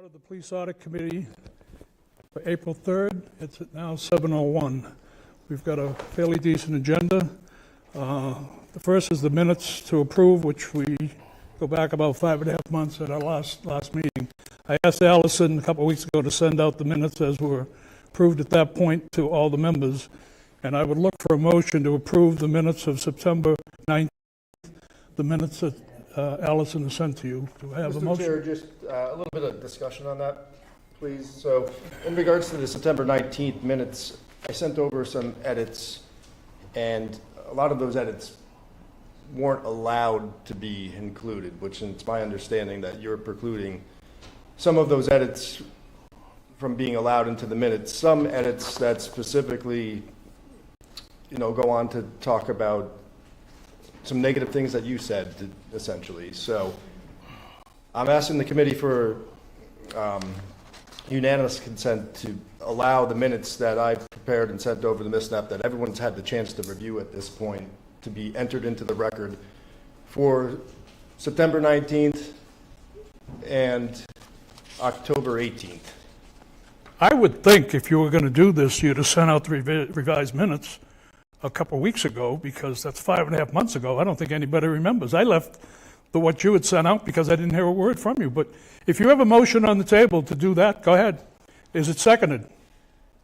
Of the Police Audit Committee for April 3rd. It's at now 7:01. We've got a fairly decent agenda. The first is the minutes to approve, which we go back about 5.5 months at our last meeting. I asked Allison a couple of weeks ago to send out the minutes as were approved at that point to all the members, and I would look for a motion to approve the minutes of September 19th, the minutes that Allison has sent to you. Do I have a motion? Mr. Chair, just a little bit of discussion on that, please. So in regards to the September 19th minutes, I sent over some edits, and a lot of those edits weren't allowed to be included, which it's my understanding that you're precluding some of those edits from being allowed into the minutes. Some edits that specifically, go on to talk about some negative things that you said, essentially. So I'm asking the committee for unanimous consent to allow the minutes that I've prepared and sent over to Ms. Knapp, that everyone's had the chance to review at this point, to be entered into the record for September 19th and October 18th. I would think if you were going to do this, you'd have sent out the revised minutes a couple of weeks ago, because that's 5.5 months ago. I don't think anybody remembers. I left what you had sent out because I didn't hear a word from you. But if you have a motion on the table to do that, go ahead. Is it seconded?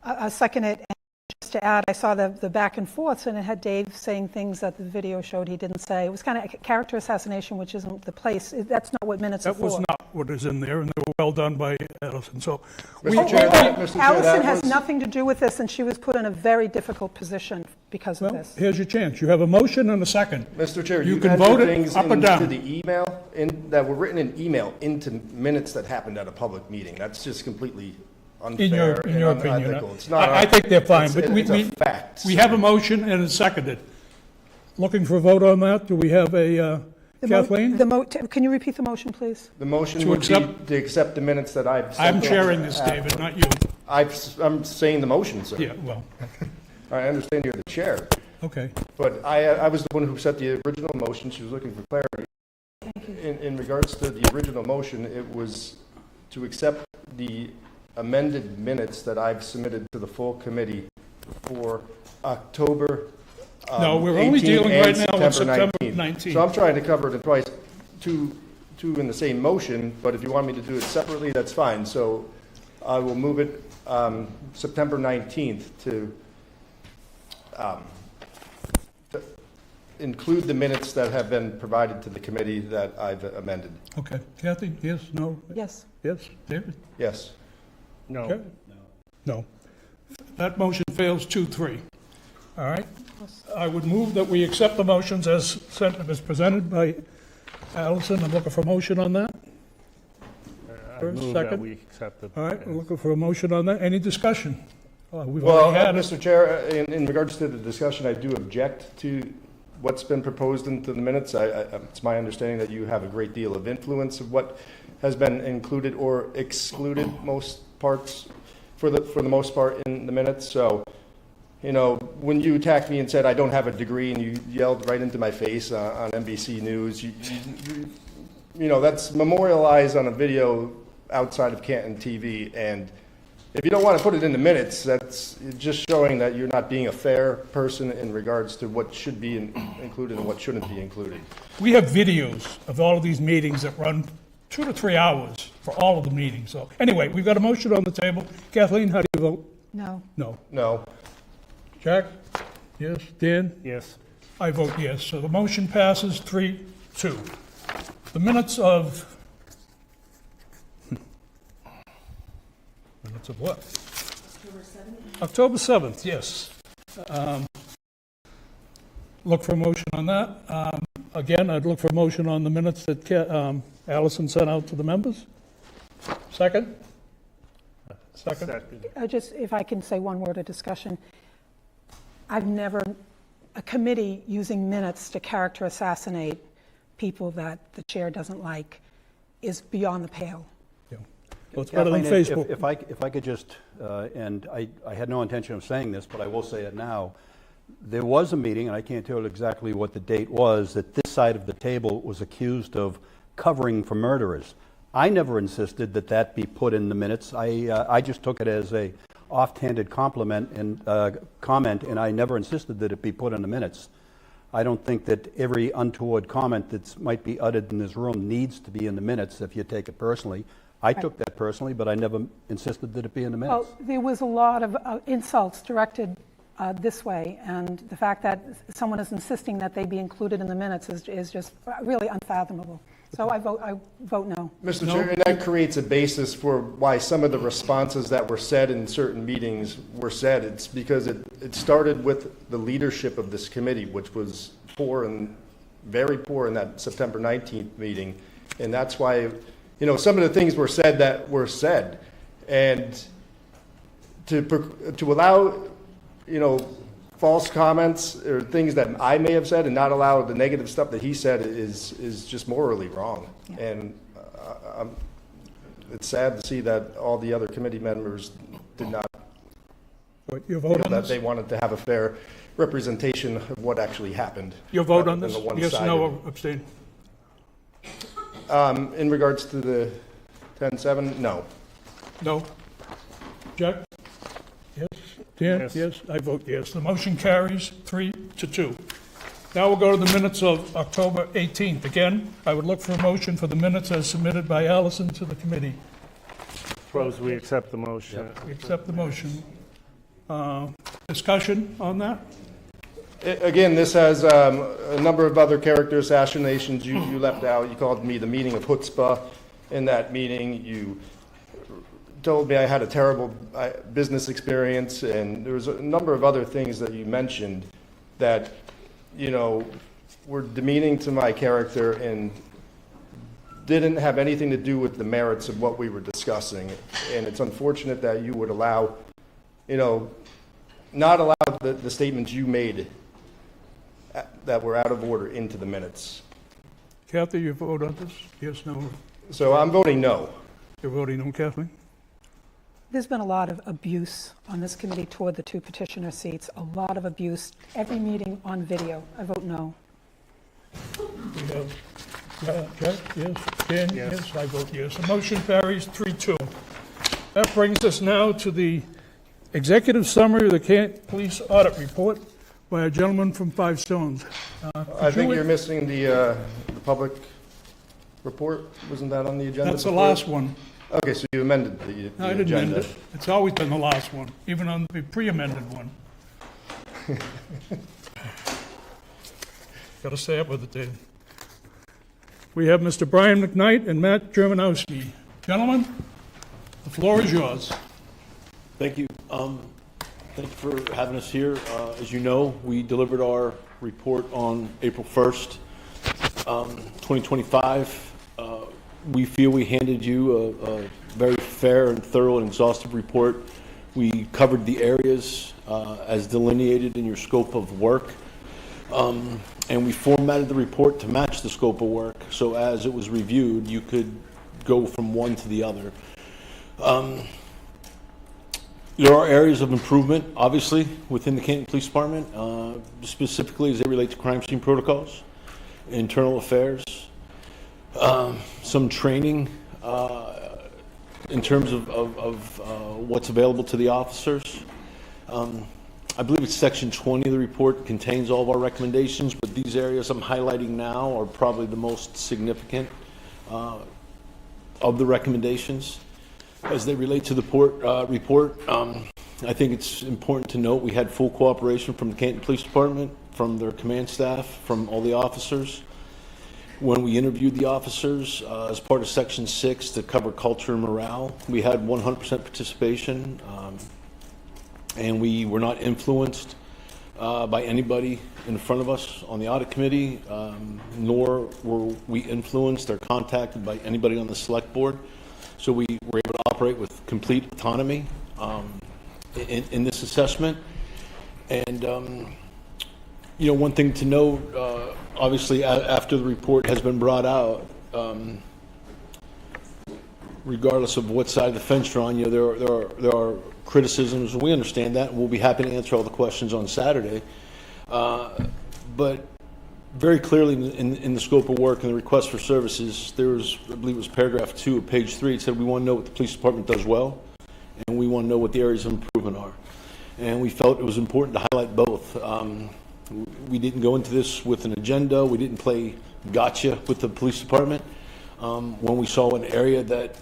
I second it. And just to add, I saw the back and forths, and it had Dave saying things that the video showed he didn't say. It was kind of character assassination, which isn't the place. That's not what minutes are for. That was not what is in there, and they were well done by Allison. So, Allison has nothing to do with this, and she was put in a very difficult position because of this. Here's your chance. You have a motion and a second. Mr. Chair, you can vote things it up or down. Into the email that were written in email into minutes that happened at a public meeting. That's just completely unfair in your and opinion. unethical. It's not. I think they're fine, but it's a fact. We have a motion and it's seconded. Looking for a vote on that? Do we have a Kathleen? Can you repeat the motion, please? The motion would be to accept the minutes that I've sent. I'm chairing this, David, not you. I'm saying the motion, sir. Yeah, well. I understand you're the chair. Okay. But I was the one who set the original motion. She was looking for clarity. In regards to the original motion, it was to accept the amended minutes that I've submitted to the full committee for October No, we're only dealing right now with September 19th. So I'm trying to cover it in twice, two in the same motion, but if you want me to do it separately, that's fine. So I will move it September 19th to include the minutes that have been provided to the committee that I've amended. Okay. Kathy, yes, no? Yes. Yes. David? Yes. No. Okay. No. That motion fails 2-3. All right. I would move that we accept the motions as presented by Allison. I'm looking for a motion on that. I move that we accept it. All right, we're looking for a motion on that. Any discussion? We've Well, already had it. Mr. Chair, in regards to the discussion, I do object to what's been proposed into the minutes. It's my understanding that you have a great deal of influence of what has been included or excluded for the most part in the minutes. So, when you attacked me and said I don't have a degree, and you yelled right into my face on NBC News, that's memorialized on a video outside of Canton TV. And if you don't want to put it in the minutes, that's just showing that you're not being a fair person in regards to what should be included and what shouldn't be included. We have videos of all of these meetings that run 2 to 3 hours for all of the meetings. So anyway, we've got a motion on the table. Kathleen, how do you vote? No. No. No. Jack? Yes. Dan? Yes. I vote yes. So the motion passes 3-2. The minutes of... Minutes of what? October 7th, yes. Look for a motion on that. Again, I'd look for a motion on the minutes that Allison sent out to the members. Second? Second? Just, if I can say one word of discussion. I've never, a committee using minutes to character assassinate people that the chair doesn't like is beyond the pale. Yeah. Well, it's better than Facebook. If I could just, and I had no intention of saying this, but I will say it now. There was a meeting, and I can't tell exactly what the date was, that this side of the table was accused of covering for murderers. I never insisted that that be put in the minutes. I just took it as a offhanded compliment and comment, and I never insisted that it be put in the minutes. I don't think that every untoward comment that might be uttered in this room needs to be in the minutes if you take it personally. I took that personally, but I never insisted that it be in the minutes. Well, there was a lot of insults directed this way, and the fact that someone is insisting that they be included in the minutes is just really unfathomable. So I vote no. Mr. Chair, and that creates a basis for why some of the responses that were said in certain meetings were said. It's because it started with the leadership of this committee, which was poor and very poor in that September 19th meeting. And that's why, some of the things were said that were said. And to allow, false comments or things that I may have said and not allow the negative stuff that he said is just morally wrong. Yeah. And it's sad to see that all the other committee members did not Your vote on that this? they wanted to have a fair representation of what actually happened. Your vote on this? Yes, no, or abstain? In regards to the 10-7, no. No. Jack? Yes. Dan? Yes. Yes, I vote yes. The motion carries 3-2. Now we'll go to the minutes of October 18th. Again, I would look for a motion for the minutes as submitted by Allison to the committee. Suppose we accept the motion. We accept the motion. Discussion on that? Again, this has a number of other character assassinations you left out. You called me the meeting of chutzpah in that meeting. You told me I had a terrible business experience, and there was a number of other things that you mentioned that, were demeaning to my character and didn't have anything to do with the merits of what we were discussing. And it's unfortunate that you would allow, not allow the statements you made that were out of order into the minutes. Kathy, you vote on this? Yes, no? So I'm voting no. You're voting no, Kathleen? There's been a lot of abuse on this committee toward the two petitioner seats, a lot of abuse, every meeting on video. I vote no. We have Jack, yes. Dan, yes. I vote yes. The motion carries 3-2. That brings us now to the executive summary of the Canton Police Audit Report by a gentleman from Five Stones. I think you're missing the public report. Wasn't that on the agenda? That's the before? last one. Okay, so you amended the No, I didn't amend agenda. it. It's always been the last one, even on the pre-amended one. Got to stay up with it, Dave. We have Mr. Brian McKnight and Matt Germanowski. Gentlemen, the floor is yours. Thank you. Thank you for having us here. As you know, we delivered our report on April 1st, 2025. We feel we handed you a very fair and thorough and exhaustive report. We covered the areas as delineated in your scope of work, and we formatted the report to match the scope of work, so as it was reviewed, you could go from one to the other. There are areas of improvement, obviously, within the Canton Police Department, specifically as they relate to crime scene protocols, internal affairs, some training in terms of what's available to the officers. I believe it's section 20 of the report contains all of our recommendations, but these areas I'm highlighting now are probably the most significant of the recommendations. As they relate to the report, I think it's important to note we had full cooperation from the Canton Police Department, from their command staff, from all the officers. When we interviewed the officers as part of Section 6 to cover culture and morale, we had 100% participation, and we were not influenced by anybody in front of us on the audit committee, nor were we influenced or contacted by anybody on the select board. So we were able to operate with complete autonomy in this assessment. And, one thing to note, obviously, after the report has been brought out, regardless of what side of the fence you're on, there are criticisms. We understand that, and we'll be happy to answer all the questions on Saturday. But very clearly in the scope of work and the request for services, there was, I believe it was paragraph 2 of page 3, it said we want to know what the police department does well, and we want to know what the areas of improvement are. And we felt it was important to highlight both. We didn't go into this with an agenda. We didn't play gotcha with the police department. When we saw an area that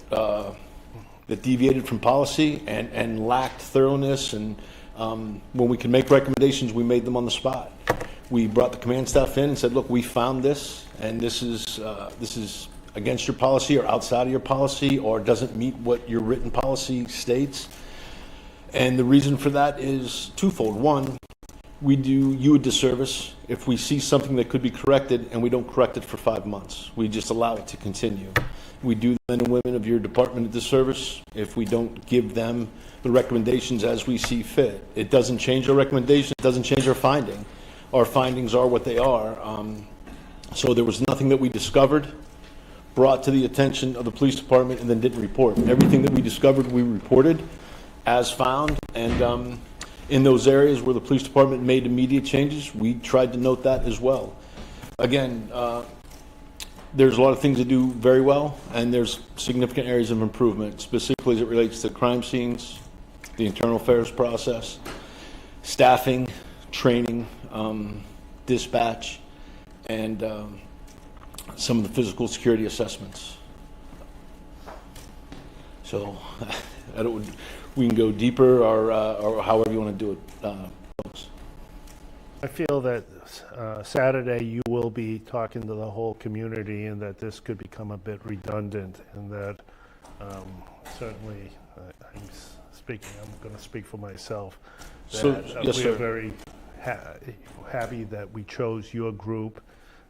deviated from policy and lacked thoroughness, and when we could make recommendations, we made them on the spot. We brought the command staff in and said, look, we found this, and this is against your policy or outside of your policy or doesn't meet what your written policy states. And the reason for that is twofold. One, we do you a disservice if we see something that could be corrected and we don't correct it for 5 months. We just allow it to continue. We do the men and women of your department a disservice if we don't give them the recommendations as we see fit. It doesn't change our recommendation. It doesn't change our finding. Our findings are what they are. So there was nothing that we discovered, brought to the attention of the police department, and then didn't report. Everything that we discovered, we reported as found, and in those areas where the police department made immediate changes, we tried to note that as well. Again, there's a lot of things to do very well, and there's significant areas of improvement, specifically as it relates to crime scenes, the internal affairs process, staffing, training, dispatch, and some of the physical security assessments. So we can go deeper or however you want to do it, folks. I feel that Saturday you will be talking to the whole community, and that this could become a bit redundant, and that certainly I'm going to speak for myself. That, So, yes, we sir. are very happy that we chose your group.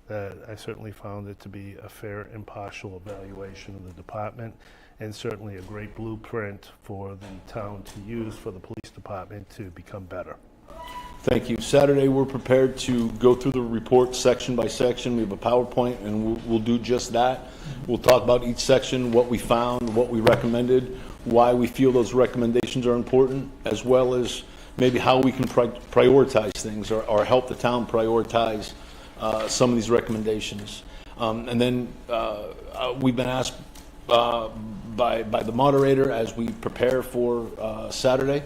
That I certainly found it to be a fair, impartial evaluation of the department, and certainly a great blueprint for the town to use for the police department to become better. Thank you. Saturday, we're prepared to go through the report section by section. We have a PowerPoint, and we'll do just that. We'll talk about each section, what we found, what we recommended, why we feel those recommendations are important, as well as maybe how we can prioritize things or help the town prioritize some of these recommendations. And then we've been asked by the moderator as we prepare for Saturday.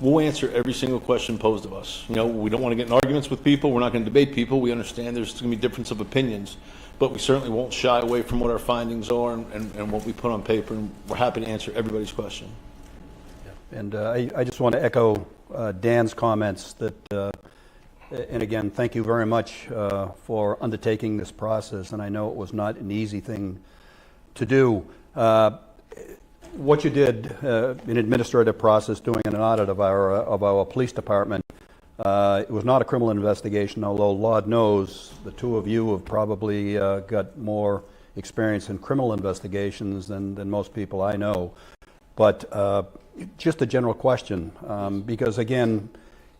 We'll answer every single question posed of us. You know, we don't want to get in arguments with people. We're not going to debate people. We understand there's going to be difference of opinions, but we certainly won't shy away from what our findings are and what we put on paper, and we're happy to answer everybody's question. And I just want to echo Dan's comments that, and again, thank you very much for undertaking this process, and I know it was not an easy thing to do. What you did in administrative process, doing an audit of our police department, it was not a criminal investigation, although Lord knows the two of you have probably got more experience in criminal investigations than most people I know. But just a general question, because again,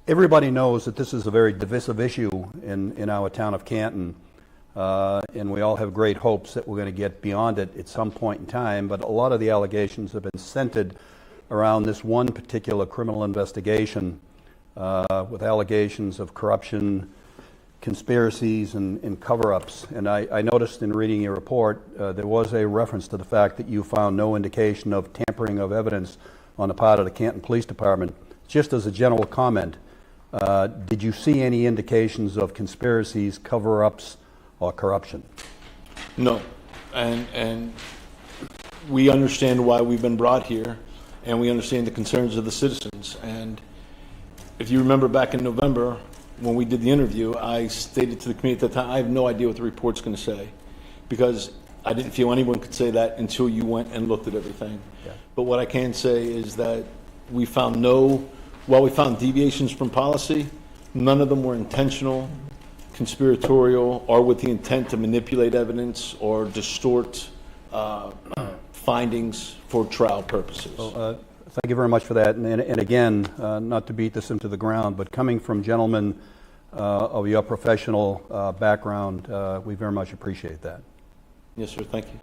everybody knows that this is a very divisive issue in our town of Canton. And we all have great hopes that we're going to get beyond it at some point in time, but a lot of the allegations have been centered around this one particular criminal investigation with allegations of corruption, conspiracies, and cover-ups. And I noticed in reading your report, there was a reference to the fact that you found no indication of tampering of evidence on the part of the Canton Police Department. Just as a general comment, did you see any indications of conspiracies, cover-ups, or corruption? No, and we understand why we've been brought here, and we understand the concerns of the citizens. And if you remember back in November, when we did the interview, I stated to the committee at that time, I have no idea what the report's going to say, because I didn't feel anyone could say that until you went and looked at everything. Yeah. But what I can say is that we found while we found deviations from policy, none of them were intentional, conspiratorial, or with the intent to manipulate evidence or distort findings for trial purposes. Well, thank you very much for that. And again, not to beat this into the ground, but coming from gentlemen of your professional background, we very much appreciate that. Yes, sir. Thank you.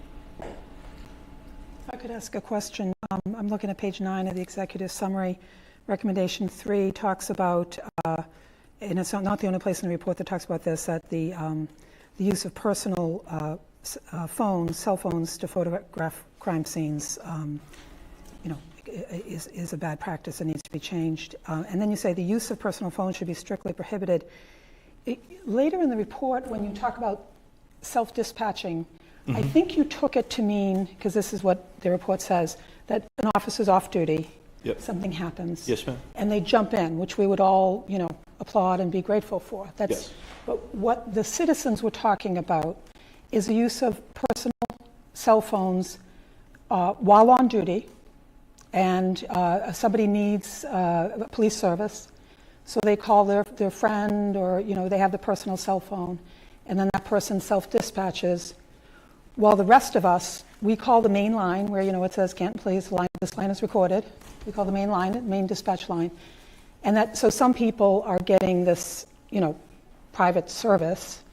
If I could ask a question. I'm looking at page 9 of the executive summary. Recommendation 3 talks about and it's not the only place in the report that talks about this, that the use of personal phones, cell phones, to photograph crime scenes, is a bad practice and needs to be changed. And then you say the use of personal phones should be strictly prohibited. Later in the report, when you talk about self-dispatching, I think you took it to mean, because this is what the report says, that an officer's off duty, Yep. something happens. Yes, ma'am. And they jump in, which we would all, applaud and be grateful for. Yes. But what the citizens were talking about is the use of personal cell phones while on duty, and somebody needs a police service, so they call their friend, or they have the personal cell phone, and then that person self-dispatches, while the rest of us, we call the main line, where it says Canton Police line, this line is recorded, we call the main line, main dispatch line, and so some people are getting this private service,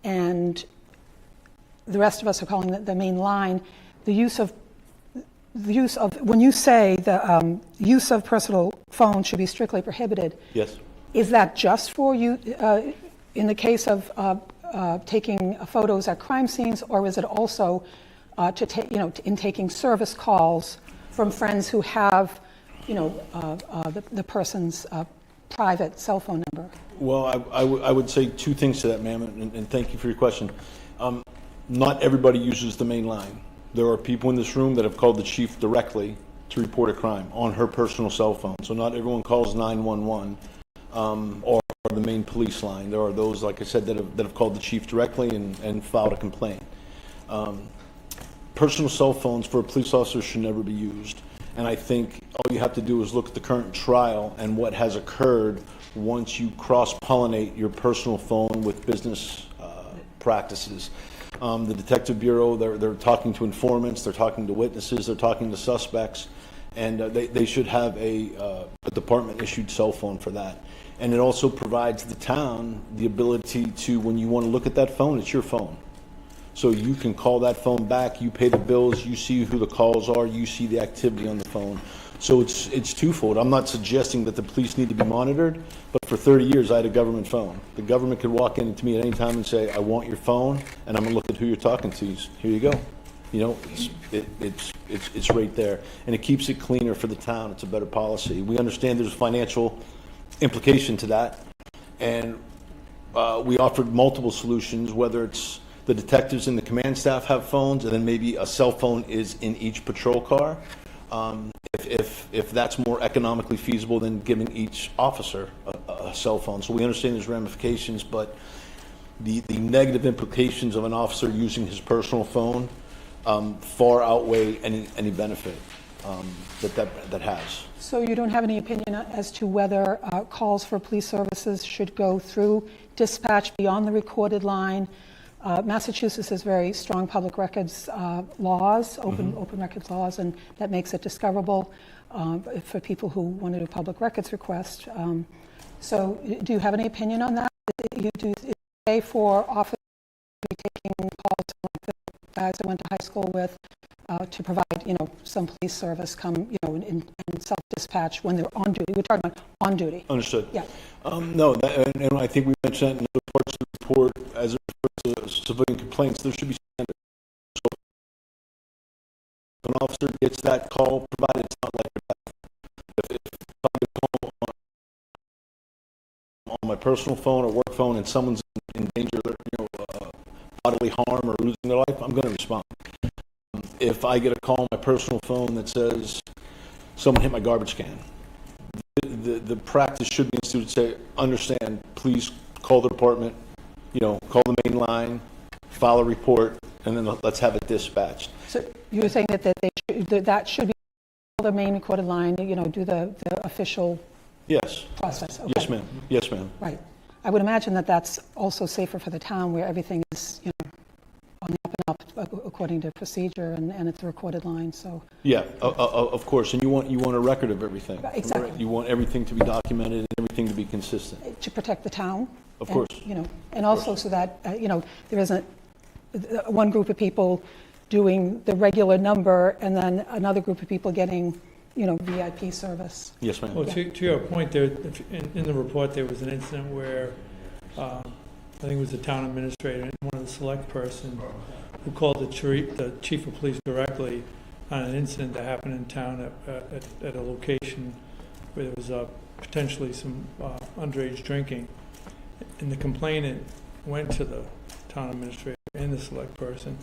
and the rest of us are calling it the main line. The use of when you say the use of personal phones should be strictly prohibited, Yes. is that just for you in the case of taking photos at crime scenes, or is it also in taking service calls from friends who have the person's private cell phone number? Well, I would say two things to that, ma'am, and thank you for your question. Not everybody uses the main line. There are people in this room that have called the chief directly to report a crime on her personal cell phone. So not everyone calls 911 or the main police line. There are those, like I said, that have called the chief directly and filed a complaint. Personal cell phones for a police officer should never be used. And I think all you have to do is look at the current trial and what has occurred once you cross-pollinate your personal phone with business practices. The Detective Bureau, they're talking to informants, they're talking to witnesses, they're talking to suspects, and they should have a department-issued cell phone for that. And it also provides the town the ability to, when you want to look at that phone, it's your phone. So you can call that phone back, you pay the bills, you see who the calls are, you see the activity on the phone. So it's twofold. I'm not suggesting that the police need to be monitored, but for 30 years I had a government phone. The government could walk in to me at any time and say, I want your phone, and I'm gonna look at who you're talking to. Here you go. It's right there. And it keeps it cleaner for the town. It's a better policy. We understand there's a financial implication to that, and we offered multiple solutions, whether it's the detectives and the command staff have phones, and then maybe a cell phone is in each patrol car. If that's more economically feasible than giving each officer a cell phone. So we understand there's ramifications, but the negative implications of an officer using his personal phone far outweigh any benefit that has. So you don't have any opinion as to whether calls for police services should go through dispatch beyond the recorded line? Massachusetts has very strong public records laws, open records laws, and that makes it discoverable for people who want to do a public records request. So do you have any opinion on that? Is it okay for officers to be taking calls like the guys I went to high school with to provide, some police service, and self-dispatch when they're on duty? We're talking about on duty. Understood. Yeah. No, and I think we mentioned that in other parts of the report, as it refers to civilian complaints, there should be standards. So if an officer gets that call, provided it's not like if I get a call on my personal phone or work phone and someone's in danger of bodily harm or losing their life, I'm going to respond. If I get a call on my personal phone that says someone hit my garbage can, the practice should be instituted to say, understand, please call the department, call the main line, file a report, and then let's have it dispatched. So you're saying that should be the main recorded line, do the official Yes. process? Okay. Yes, ma'am. Yes, ma'am. Right. I would imagine that that's also safer for the town, where everything is, on the up and up according to procedure, and it's a recorded line, so. Yeah, of course, and you want a record of everything. Exactly. Right? You want everything to be documented and everything to be consistent. To protect the town. Of course. And also so that, there isn't one group of people doing the regular number and then another group of people getting VIP service. Yes, ma'am. Well, to your point, there, in the report, there was an incident where, I think it was the town administrator and one of the select person who called the chief of police directly on an incident that happened in town at a location where there was potentially some underage drinking. And the complainant went to the town administrator and the select person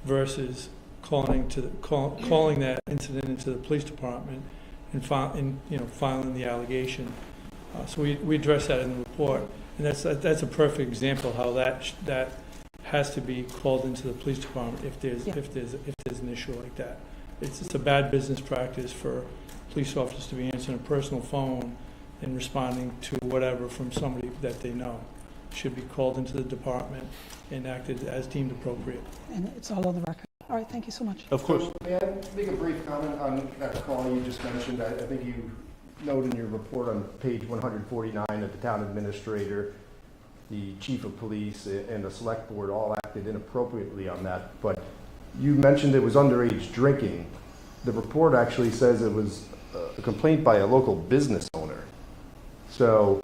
versus calling that incident into the police department and filing the allegation. So we addressed that in the report, and that's a perfect example how that has to be called into the police department if there's an issue like that. It's a bad business practice for police officers to be answering a personal phone and responding to whatever from somebody that they know. Should be called into the department and acted as deemed appropriate. And it's all on the record. All right, thank you so much. Of course. So may I make a brief comment on that call you just mentioned? I think you note in your report on page 149 that the town administrator, the chief of police, and the select board all acted inappropriately on that. But you mentioned it was underage drinking. The report actually says it was a complaint by a local business owner. So,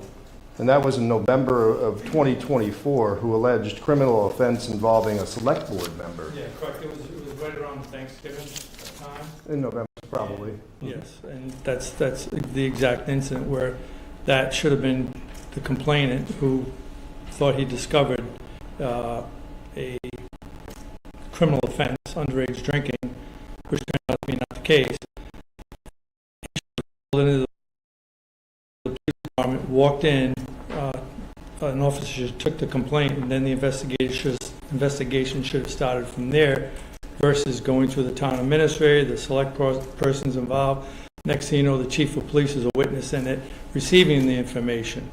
and that was in November of 2024, who alleged criminal offense involving a select board member. Yeah, correct. It was right around Thanksgiving time. In November, probably. Yes, and that's the exact incident where that should have been the complainant who thought he discovered a criminal offense, underage drinking, which turned out to be not the case. He called into the police department, walked in, an officer took the complaint, and then the investigation should have started from there versus going through the town administrator, the select persons involved. Next thing you know, the chief of police is a witness in it, receiving the information.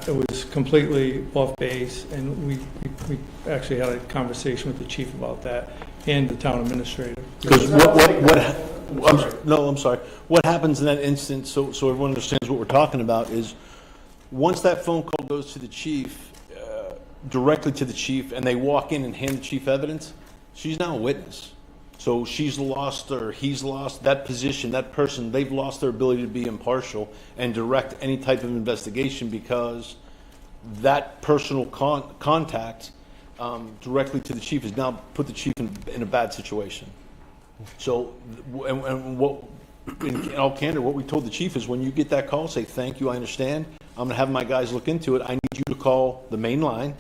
It was completely off base, and we actually had a conversation with the chief about that and the town administrator. Because I'm sorry. What happens in that instance, so everyone understands what we're talking about, is once that phone call goes to the chief, directly to the chief, and they walk in and hand the chief evidence, she's now a witness. So she's lost, or he's lost that position, that person, they've lost their ability to be impartial and direct any type of investigation because that personal contact directly to the chief has now put the chief in a bad situation. So, and what, in all candor, what we told the chief is when you get that call, say, thank you, I understand. I'm going to have my guys look into it. I need you to call the main line,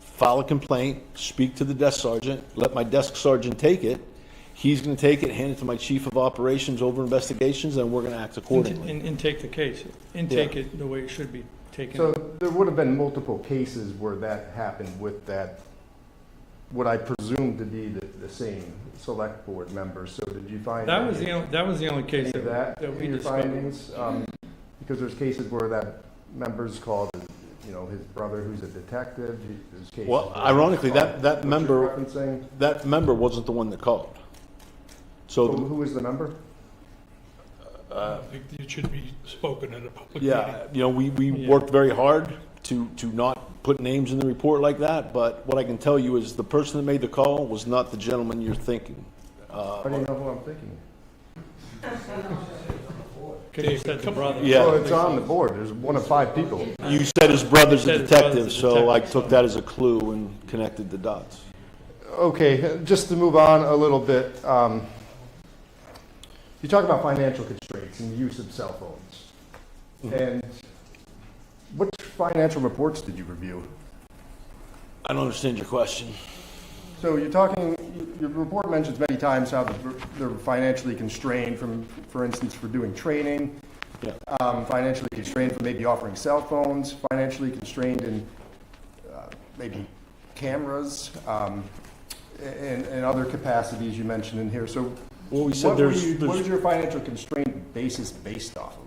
file a complaint, speak to the desk sergeant, let my desk sergeant take it. He's going to take it, hand it to my chief of operations over investigations, and we're going to act accordingly. And take the case, and take it the way it should be taken. So there would have been multiple cases where that happened with that, what I presume to be the same select board member. So did you find that was the only case any of that in we your discovered. findings? Because there's cases where that member's called, his brother who's a detective. There's cases Well, where ironically, he's called. that What member, you're referencing? that member wasn't the one that called. So So, who is the member? I think it should be spoken at a public meeting. yeah, we worked very hard to not put names in the report like that, but what I can tell you is the person that made the call was not the gentleman you're thinking. How do you know who I'm thinking? Because you said the brother. Yeah. Well, it's on the board. There's one of 5 people. You said his brother's You a said his brother's detective, a so I detective, took so- that as a clue and connected the dots. Okay, just to move on a little bit. You talk about financial constraints and the use of cell phones. And which financial reports did you review? I don't understand your question. So you're talking, your report mentions many times how they're financially constrained from, for instance, for doing training, Yeah. financially constrained for maybe offering cell phones, financially constrained in maybe cameras, and other capacities you mentioned in here. So Well, we said what there's is your financial constraint basis based off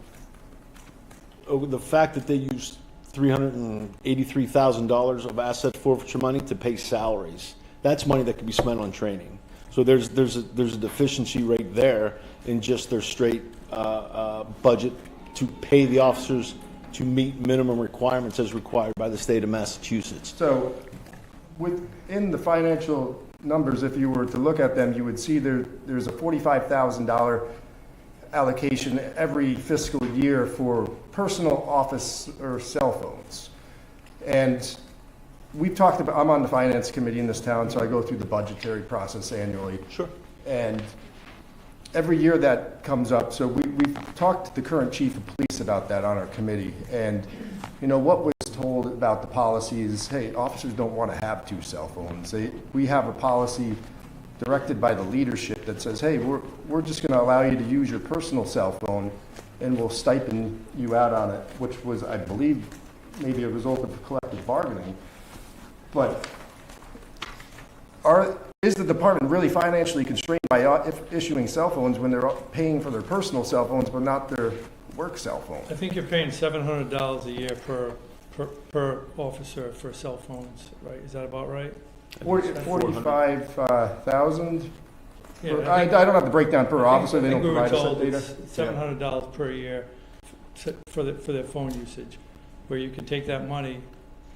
of? the fact that they used $383,000 of asset forfeiture money to pay salaries. That's money that could be spent on training. So there's a deficiency rate there in just their straight budget to pay the officers to meet minimum requirements as required by the state of Massachusetts. So within the financial numbers, if you were to look at them, you would see there's a $45,000 allocation every fiscal year for personal office or cell phones. And we've talked about, I'm on the finance committee in this town, so I go through the budgetary process annually. Sure. And every year that comes up, so we've talked to the current chief of police about that on our committee. And, you know, what was told about the policy is, hey, officers don't want to have 2 cell phones. We have a policy directed by the leadership that says, hey, we're just going to allow you to use your personal cell phone and we'll stipend you out on it, which was, I believe, maybe a result of collective bargaining. But is the department really financially constrained by issuing cell phones when they're paying for their personal cell phones but not their work cell phone? I think you're paying $700 a year per officer for cell phones, right? Is that about right? 45,000? Yeah, I don't have the breakdown per officer, they I don't think we were provide us that told data. it's $700 per year for their phone usage, where you can take that money,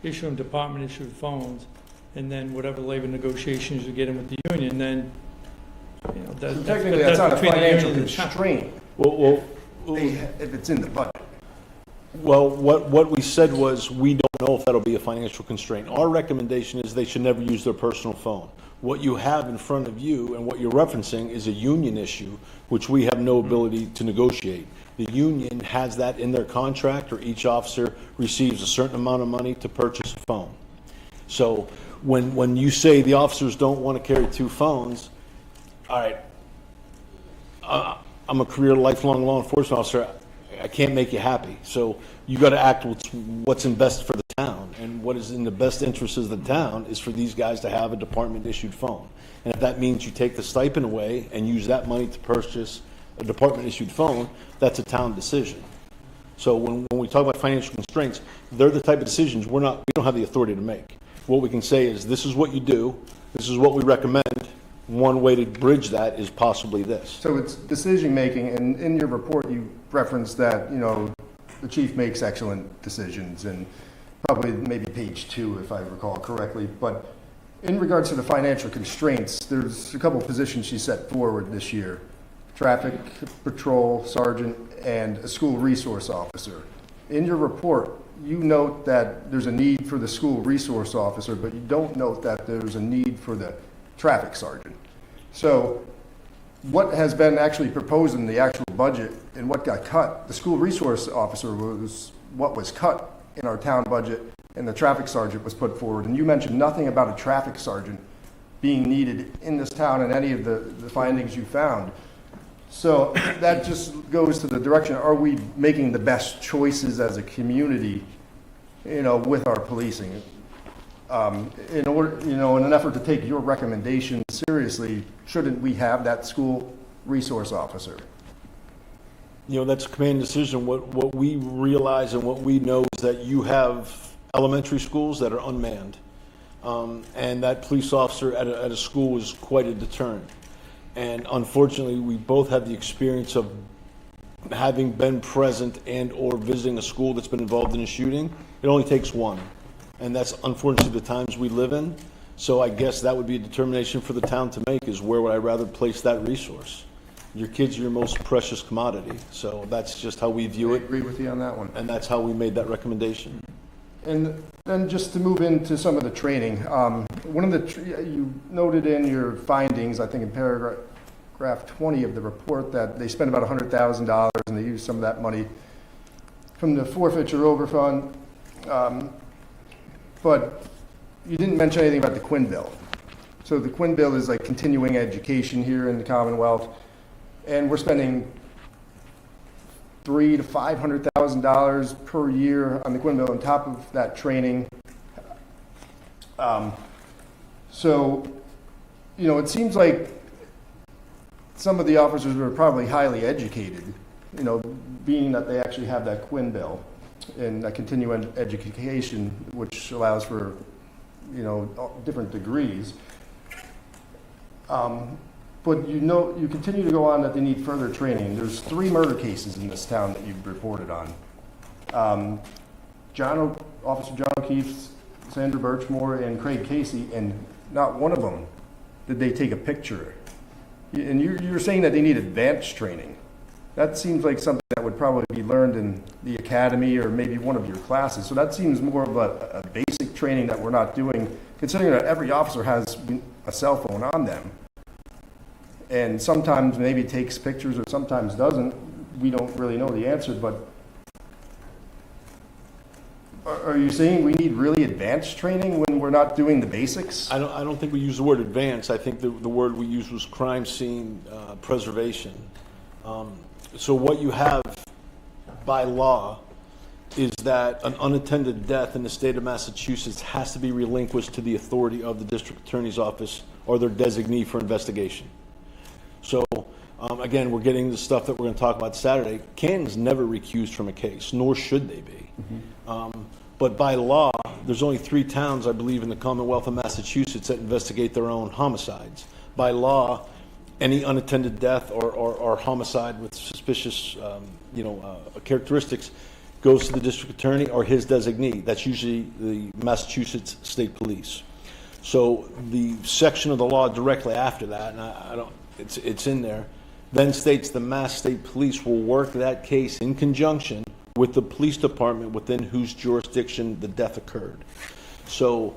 issue them department-issued phones, and then whatever labor negotiations you get in with the union, then, you know, So technically, that's not a between the financial union and the town. constraint if it's in the budget. Well, what we said was, we don't know if that'll be a financial constraint. Our recommendation is they should never use their personal phone. What you have in front of you and what you're referencing is a union issue, which we have no ability to negotiate. The union has that in their contract, or each officer receives a certain amount of money to purchase a phone. So when you say the officers don't want to carry 2 phones, all right, I'm a career lifelong law enforcement officer. I can't make you happy. So you got to act what's in best for the town, and what is in the best interest of the town is for these guys to have a department-issued phone. And if that means you take the stipend away and use that money to purchase a department-issued phone, that's a town decision. So when we talk about financial constraints, they're the type of decisions we don't have the authority to make. What we can say is, this is what you do, this is what we recommend. One way to bridge that is possibly this. So it's decision-making, and in your report, you referenced that, you know, the chief makes excellent decisions, and probably maybe page 2, if I recall correctly. But in regards to the financial constraints, there's a couple of positions she set forward this year: traffic patrol sergeant and a school resource officer. In your report, you note that there's a need for the school resource officer, but you don't note that there's a need for the traffic sergeant. So what has been actually proposed in the actual budget and what got cut? The school resource officer was what was cut in our town budget, and the traffic sergeant was put forward. And you mentioned nothing about a traffic sergeant being needed in this town in any of the findings you found. So that just goes to the direction, are we making the best choices as a community, you know, with our policing? In order, you know, in an effort to take your recommendation seriously, shouldn't we have that school resource officer? You know, that's a command decision. What we realize and what we know is that you have elementary schools that are unmanned. And that police officer at a school is quite a deterrent. And unfortunately, we both have the experience of having been present and or visiting a school that's been involved in a shooting. It only takes one. And that's unfortunately the times we live in. So I guess that would be a determination for the town to make, is where would I rather place that resource? Your kids are your most precious commodity. So that's just how we view I it. agree with you on that one. And that's how we made that recommendation. And then just to move into some of the training, one of the, you noted in your findings, I think in paragraph 20 of the report, that they spent about $100,000 and they used some of that money from the forfeiture overfund. But you didn't mention anything about the Quinn bill. So the Quinn bill is like continuing education here in the Commonwealth, and we're spending $300,000 to $500,000 per year on the Quinn bill on top of that training. So, you know, it seems like some of the officers are probably highly educated, you know, being that they actually have that Quinn bill and that continuing education, which allows for, you know, different degrees. But you know, you continue to go on that they need further training. There's 3 murder cases in this town that you've reported on. Officer John O'Keefe, Sandra Birchmore, and Craig Casey, and not one of them did they take a picture. And you're saying that they need advanced training. That seems like something that would probably be learned in the academy or maybe one of your classes. So that seems more of a basic training that we're not doing, considering that every officer has a cell phone on them. And sometimes maybe takes pictures or sometimes doesn't. We don't really know the answer, but are you saying we need really advanced training when we're not doing the basics? I don't think we use the word advance. I think the word we used was crime scene preservation. So what you have by law is that an unattended death in the state of Massachusetts has to be relinquished to the authority of the district attorney's office or their designee for investigation. So again, we're getting the stuff that we're going to talk about Saturday. Canton's never recused from a case, nor should they be. But by law, there's only 3 towns, I believe, in the Commonwealth of Massachusetts that investigate their own homicides. By law, any unattended death or homicide with suspicious, characteristics goes to the district attorney or his designee. That's usually the Massachusetts State Police. So the section of the law directly after that, and it's in there, then states the Mass State Police will work that case in conjunction with the police department within whose jurisdiction the death occurred. So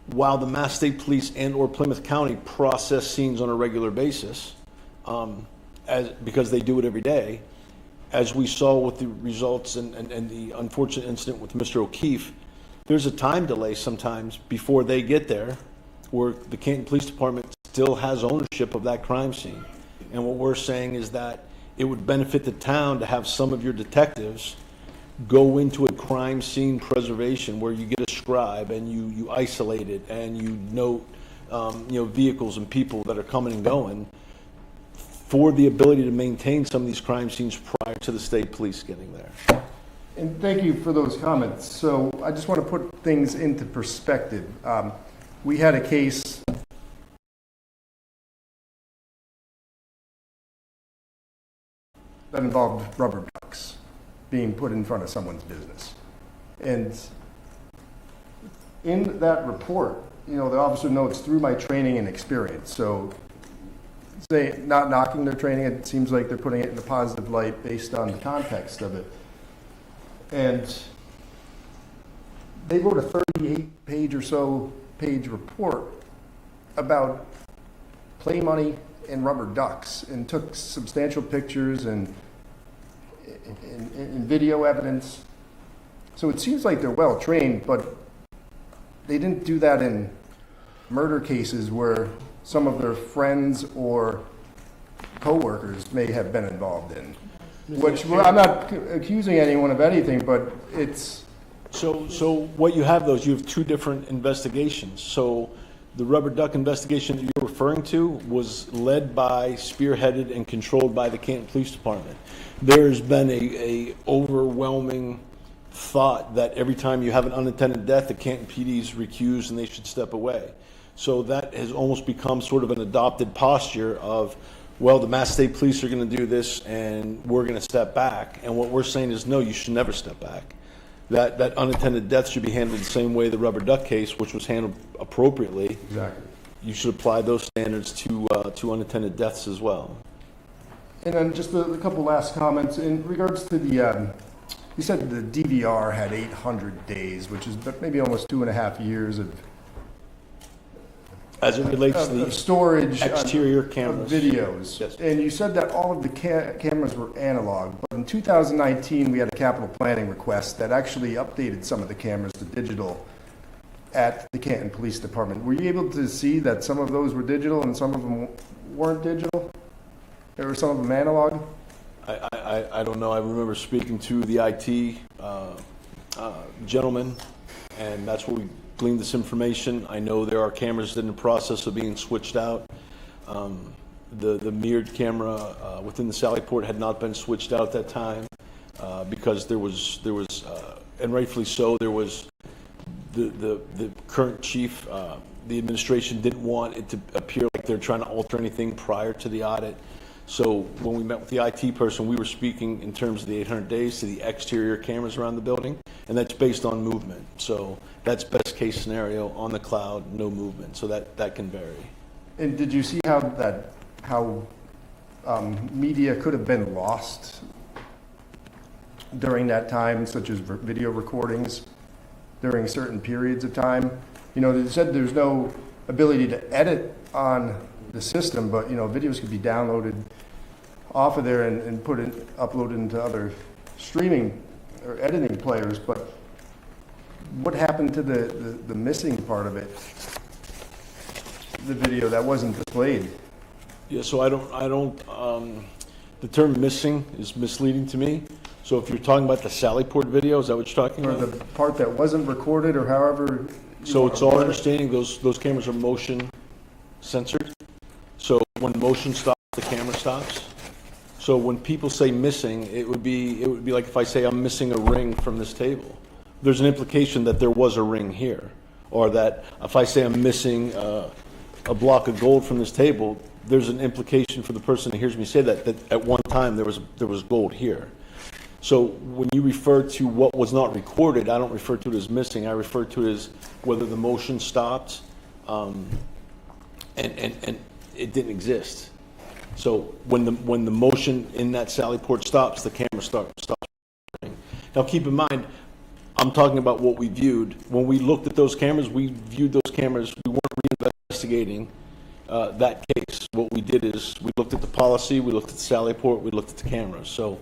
while the Mass State Police and or Plymouth County process scenes on a regular basis, because they do it every day, as we saw with the results and the unfortunate incident with Mr. O'Keefe, there's a time delay sometimes before they get there where the Canton Police Department still has ownership of that crime scene. And what we're saying is that it would benefit the town to have some of your detectives go into a crime scene preservation where you get a scribe and you isolate it and you note vehicles and people that are coming and going for the ability to maintain some of these crime scenes prior to the state police getting there. And thank you for those comments. So I just want to put things into perspective. We had a case that involved rubber ducks being put in front of someone's business. And in that report, the officer notes through my training and experience. So say not knocking their training, it seems like they're putting it in a positive light based on the context of it. And they wrote a 38-page or so page report about play money and rubber ducks and took substantial pictures and video evidence. So it seems like they're well trained, but they didn't do that in murder cases where some of their friends or coworkers may have been involved in. Which I'm not accusing anyone of anything, but it's... So what you have, you have 2 different investigations. So the rubber duck investigation that you're referring to was led by, spearheaded, and controlled by the Canton Police Department. There's been a overwhelming thought that every time you have an unattended death, the Canton PD's recused and they should step away. So that has almost become sort of an adopted posture of, well, the Mass State Police are going to do this and we're going to step back. And what we're saying is, no, you should never step back. That unattended death should be handled the same way the rubber duck case, which was handled appropriately. Exactly. You should apply those standards to unattended deaths as well. And then just a couple last comments in regards to the, you said the DVR had 800 days, which is maybe almost 2.5 years of As it relates to the storage exterior of cameras. videos. Yes. And you said that all of the cameras were analog, but in 2019 we had a capital planning request that actually updated some of the cameras to digital at the Canton Police Department. Were you able to see that some of those were digital and some of them weren't digital? There were some of them analog? I don't know. I remember speaking to the IT gentleman, and that's where we gleaned this information. I know there are cameras in the process of being switched out. The mirrored camera within the Sallyport had not been switched out at that time because there was and rightfully so, there was the current chief, the administration didn't want it to appear like they're trying to alter anything prior to the audit. So when we met with the IT person, we were speaking in terms of the 800 days to the exterior cameras around the building, and that's based on movement. So that's best case scenario on the cloud, no movement. So that can vary. And did you see how media could have been lost during that time, such as video recordings during certain periods of time. You know, they said there's no ability to edit on the system, but, you know, videos could be downloaded off of there and uploaded into other streaming or editing players. But what happened to the missing part of it? The video that wasn't displayed. Yeah, so I don't, the term missing is misleading to me. So if you're talking about the Sallyport video, is that what you're talking Or about? the part that wasn't recorded, or however. So it's our understanding those cameras are motion censored. So when motion stops, the camera stops. So when people say missing, it would be like if I say I'm missing a ring from this table. There's an implication that there was a ring here, or that if I say I'm missing a block of gold from this table, there's an implication for the person who hears me say that at one time there was gold here. So when you refer to what was not recorded, I don't refer to it as missing. I refer to it as whether the motion stopped, and it didn't exist. So when the motion in that Sallyport stops, the camera stops. Now keep in mind, I'm talking about what we viewed. When we looked at those cameras, we viewed those cameras. We weren't reinvestigating that case. What we did is we looked at the policy, we looked at the Sallyport, we looked at the cameras. So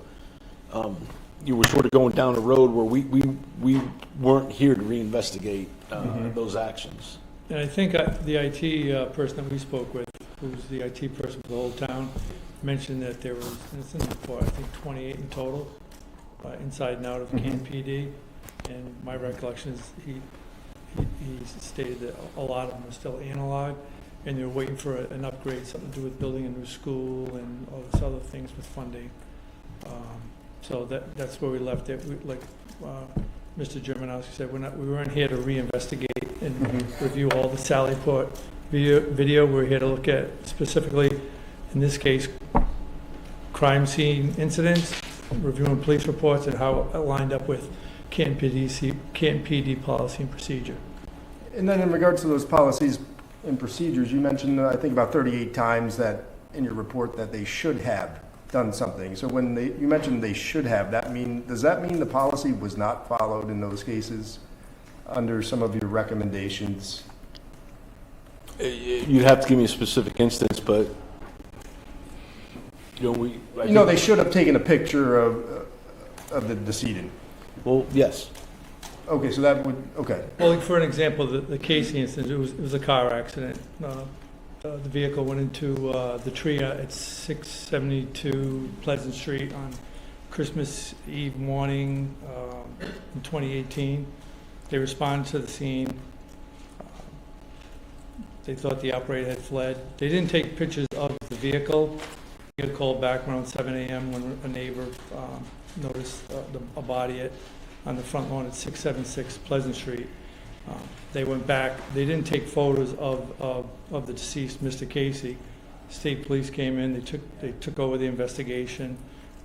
you were sort of going down a road where we weren't here to reinvestigate those actions. And I think the IT person that we spoke with, who's the IT person for the whole town, mentioned that there was, it's in the report, I think 28 in total, inside and out of Canton PD. And my recollection is he stated that a lot of them are still analog, and they're waiting for an upgrade, something to do with building a new school and all this other things with funding. So that's where we left it. Like Mr. Germanowski said, we weren't here to reinvestigate and review all the Sallyport video. We're here to look at specifically, in this case, crime scene incidents, reviewing police reports, and how it lined up with Canton PD policy and procedure. And then in regards to those policies and procedures, you mentioned, I think about 38 times that in your report that they should have done something. So when you mentioned they should have, does that mean the policy was not followed in those cases under some of your recommendations? You'd have to give me a specific instance, but they should have taken a picture of the decedent. Well, yes. Okay, so that would, okay. Well, like for an example, the Casey incident, it was a car accident. The vehicle went into the tree at 672 Pleasant Street on Christmas Eve morning in 2018. They responded to the scene. They thought the operator had fled. They didn't take pictures of the vehicle. We got a call back around 7 a.m. when a neighbor noticed a body on the front lawn at 676 Pleasant Street. They went back. They didn't take photos of the deceased, Mr. Casey. State police came in. They took over the investigation.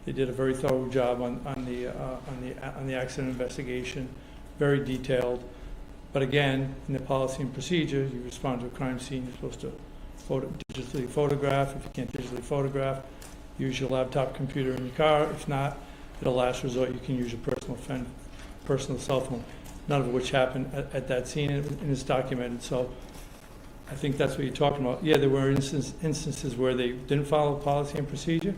They did a very thorough job on the accident investigation, very detailed. But again, in the policy and procedure, you respond to a crime scene. You're supposed to digitally photograph. If you can't digitally photograph, use your laptop computer in your car. If not, at a last resort, you can use your personal cell phone. None of which happened at that scene, and it's documented. So I think that's what you're talking about. Yeah, there were instances where they didn't follow policy and procedure,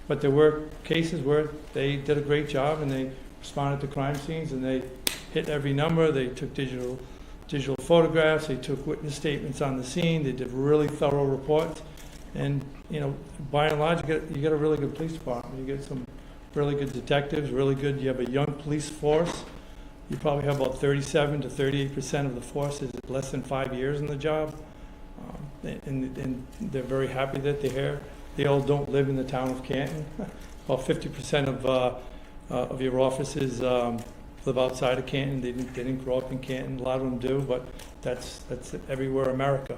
but there were cases where they did a great job and they responded to crime scenes and they hit every number. They took digital photographs. They took witness statements on the scene. They did really thorough reports. And by and large, you get a really good police department. You get some really good detectives, really good. You have a young police force. You probably have about 37 to 38% of the force is less than 5 years in the job. And they're very happy that they're here. They all don't live in the town of Canton. About 50% of your officers live outside of Canton. They didn't grow up in Canton. A lot of them do, but that's everywhere in America.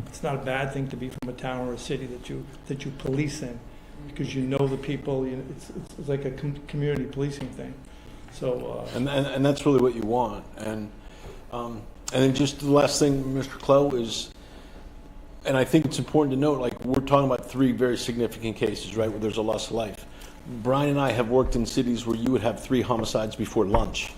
It's not a bad thing to be from a town or a city that you police in, because you know the people. It's like a community policing thing. So and that's really what you want. And then just the last thing, Mr. Clow, is And I think it's important to note, like, we're talking about 3 very significant cases, right, where there's a loss of life. Brian and I have worked in cities where you would have 3 homicides before lunch.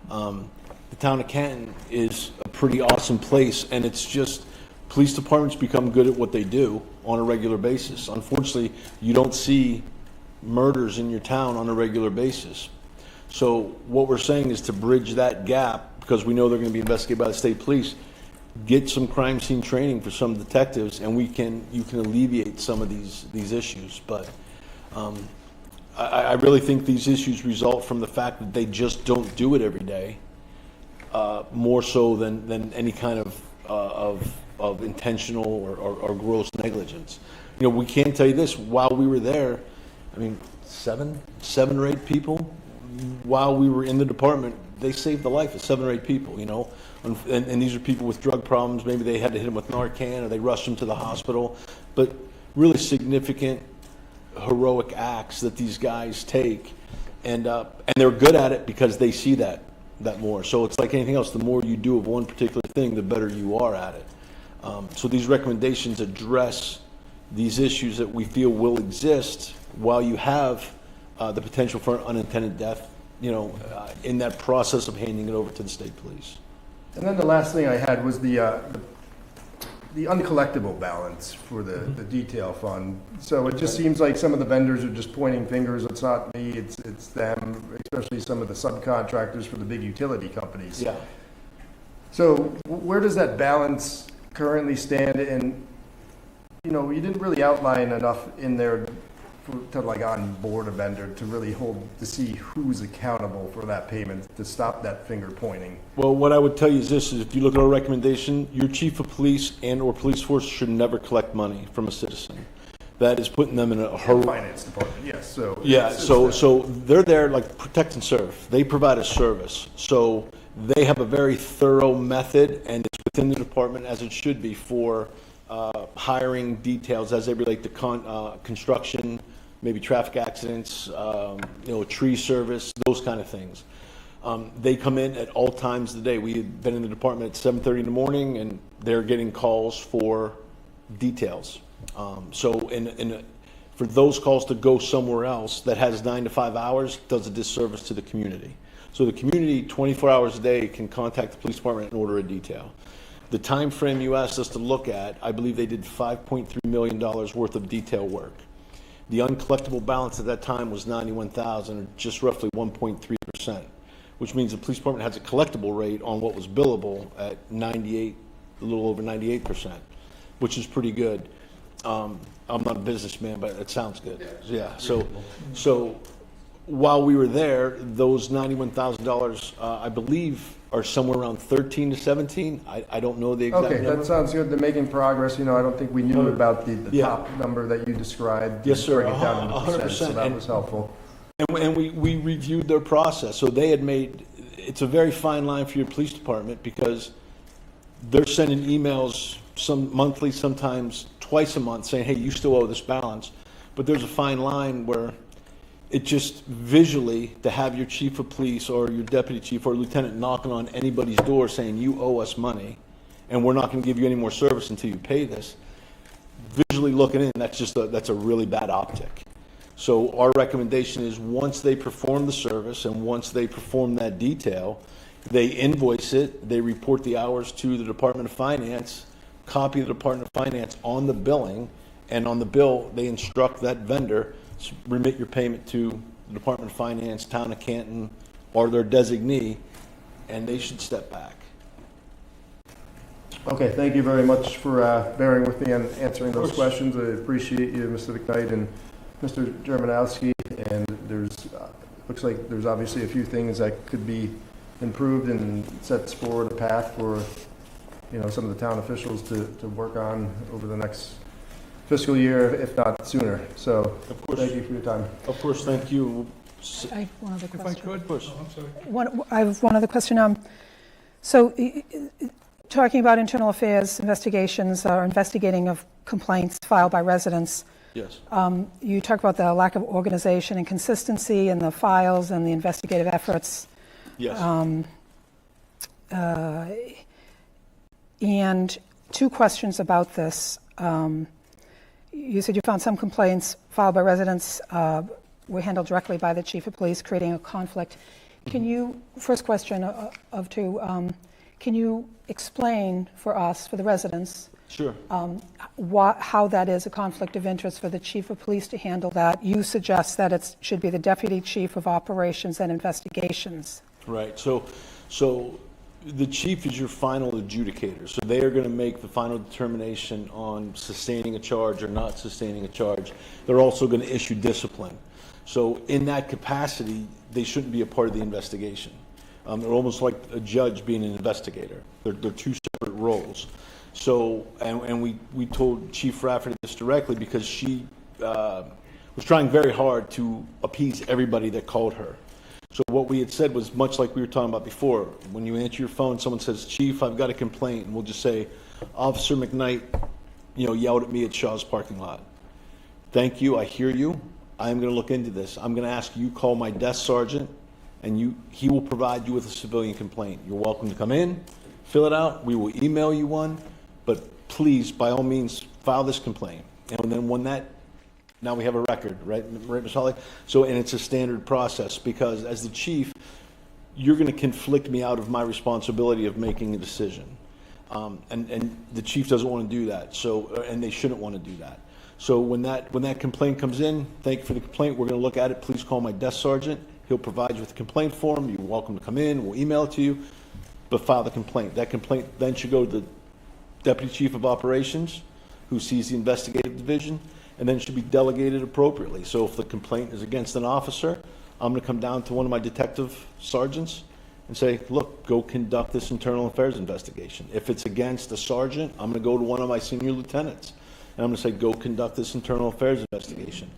The town of Canton is a pretty awesome place, and it's just, police departments become good at what they do on a regular basis. Unfortunately, you don't see murders in your town on a regular basis. So what we're saying is to bridge that gap, because we know they're going to be investigated by the state police, get some crime scene training for some detectives, and you can alleviate some of these issues. But I really think these issues result from the fact that they just don't do it every day, more so than any kind of intentional or gross negligence. You know, we can tell you this, while we were there, I mean, seven or 8 people, while we were in the department, they saved the life of 7 or 8 people, you know. And these are people with drug problems. Maybe they had to hit them with Narcan, or they rushed them to the hospital. But really significant, heroic acts that these guys take. And they're good at it because they see that more. So it's like anything else. The more you do of one particular thing, the better you are at it. So these recommendations address these issues that we feel will exist while you have the potential for unintended death, you know, in that process of handing it over to the state police. And then the last thing I had was the uncollectible balance for the detail fund. So it just seems like some of the vendors are just pointing fingers. It's not me, it's them, especially some of the subcontractors for the big utility companies. Yeah. So where does that balance currently stand? And, you know, you didn't really outline enough in there to like onboard a vendor to really to see who's accountable for that payment, to stop that finger pointing. Well, what I would tell you is this, is if you look at our recommendation, your chief of police and or police force should never collect money from a citizen. That is putting them in a Finance department, yes, so. Yeah, so they're there like protect and serve. They provide a service. So they have a very thorough method, and it's within the department as it should be for hiring details as they relate to construction, maybe traffic accidents, you know, tree service, those kind of things. They come in at all times of the day. We've been in the department at 7:30 in the morning, and they're getting calls for details. So for those calls to go somewhere else that has 9 to 5 hours does a disservice to the community. So the community 24 hours a day can contact the police department and order a detail. The time frame you asked us to look at, I believe they did $5.3 million worth of detail work. The uncollectible balance at that time was $91,000, or just roughly 1.3%, which means the police department has a collectible rate on what was billable at 98, a little over 98%, which is pretty good. I'm not a businessman, but it sounds good. Yeah. So while we were there, those $91,000, I believe, are somewhere around 13 to 17. I don't know the exact Okay, number. that sounds good. They're making progress. You know, I don't think we knew about the top number that you described. Yes, sir. Bring it down to 100%. so that was helpful. And we reviewed their process. So they had made, it's a very fine line for your police department, because they're sending emails, some monthly, sometimes twice a month, saying, hey, you still owe this balance. But there's a fine line where it just visually, to have your chief of police or your deputy chief or lieutenant knocking on anybody's door saying, you owe us money and we're not going to give you any more service until you pay this, visually looking in, that's a really bad optic. So our recommendation is, once they perform the service and once they perform that detail, they invoice it, they report the hours to the Department of Finance, copy the Department of Finance on the billing, and on the bill, they instruct that vendor, remit your payment to the Department of Finance, Town of Canton, or their designee, and they should step back. Okay, thank you very much for bearing with me on answering those questions. I appreciate you, Mr. McKnight and Mr. Germanowski. And looks like there's obviously a few things that could be improved and sets forward a path for, you know, some of the town officials to work on over the next fiscal year, if not sooner. So Of course. thank you for your time. Of course, thank you. I have one other If I question. could? Of course. Oh, I'm sorry. I have one other question. So, talking about internal affairs investigations or investigating of complaints filed by residents, Yes. you talk about the lack of organization and consistency in the files and the investigative efforts. Yes. And two questions about this. You said you found some complaints filed by residents were handled directly by the chief of police, creating a conflict. Can you, first question of two, can you explain for us, for the residents, Sure. how that is a conflict of interest for the chief of police to handle that? You suggest that it should be the deputy chief of operations and investigations. Right. So the chief is your final adjudicator. So they are going to make the final determination on sustaining a charge or not sustaining a charge. They're also going to issue discipline. So in that capacity, they shouldn't be a part of the investigation. They're almost like a judge being an investigator. They're two separate roles. So, and we told Chief Rafferty this directly because she was trying very hard to appease everybody that called her. So what we had said was much like we were talking about before. When you answer your phone, someone says, "Chief, I've got a complaint," and we'll just say, "Officer McKnight, yelled at me at Shaw's parking lot. Thank you, I hear you. I am going to look into this. I'm going to ask you call my desk sergeant, and he will provide you with a civilian complaint. You're welcome to come in, fill it out. We will email you one, but please, by all means, file this complaint." And then now we have a record, right, Ms. Hawley? So, and it's a standard process because as the chief, you're going to conflict me out of my responsibility of making a decision. And the chief doesn't want to do that. So, and they shouldn't want to do that. So when that complaint comes in, thank you for the complaint. We're going to look at it. Please call my desk sergeant. He'll provide you with a complaint form. You're welcome to come in. We'll email it to you, but file the complaint. That complaint then should go to the deputy chief of operations, who sees the investigative division, and then should be delegated appropriately. So if the complaint is against an officer, I'm going to come down to one of my detective sergeants and say, "Look, go conduct this internal affairs investigation." If it's against a sergeant, I'm going to go to one of my senior lieutenants and I'm going to say, "Go conduct this internal affairs investigation."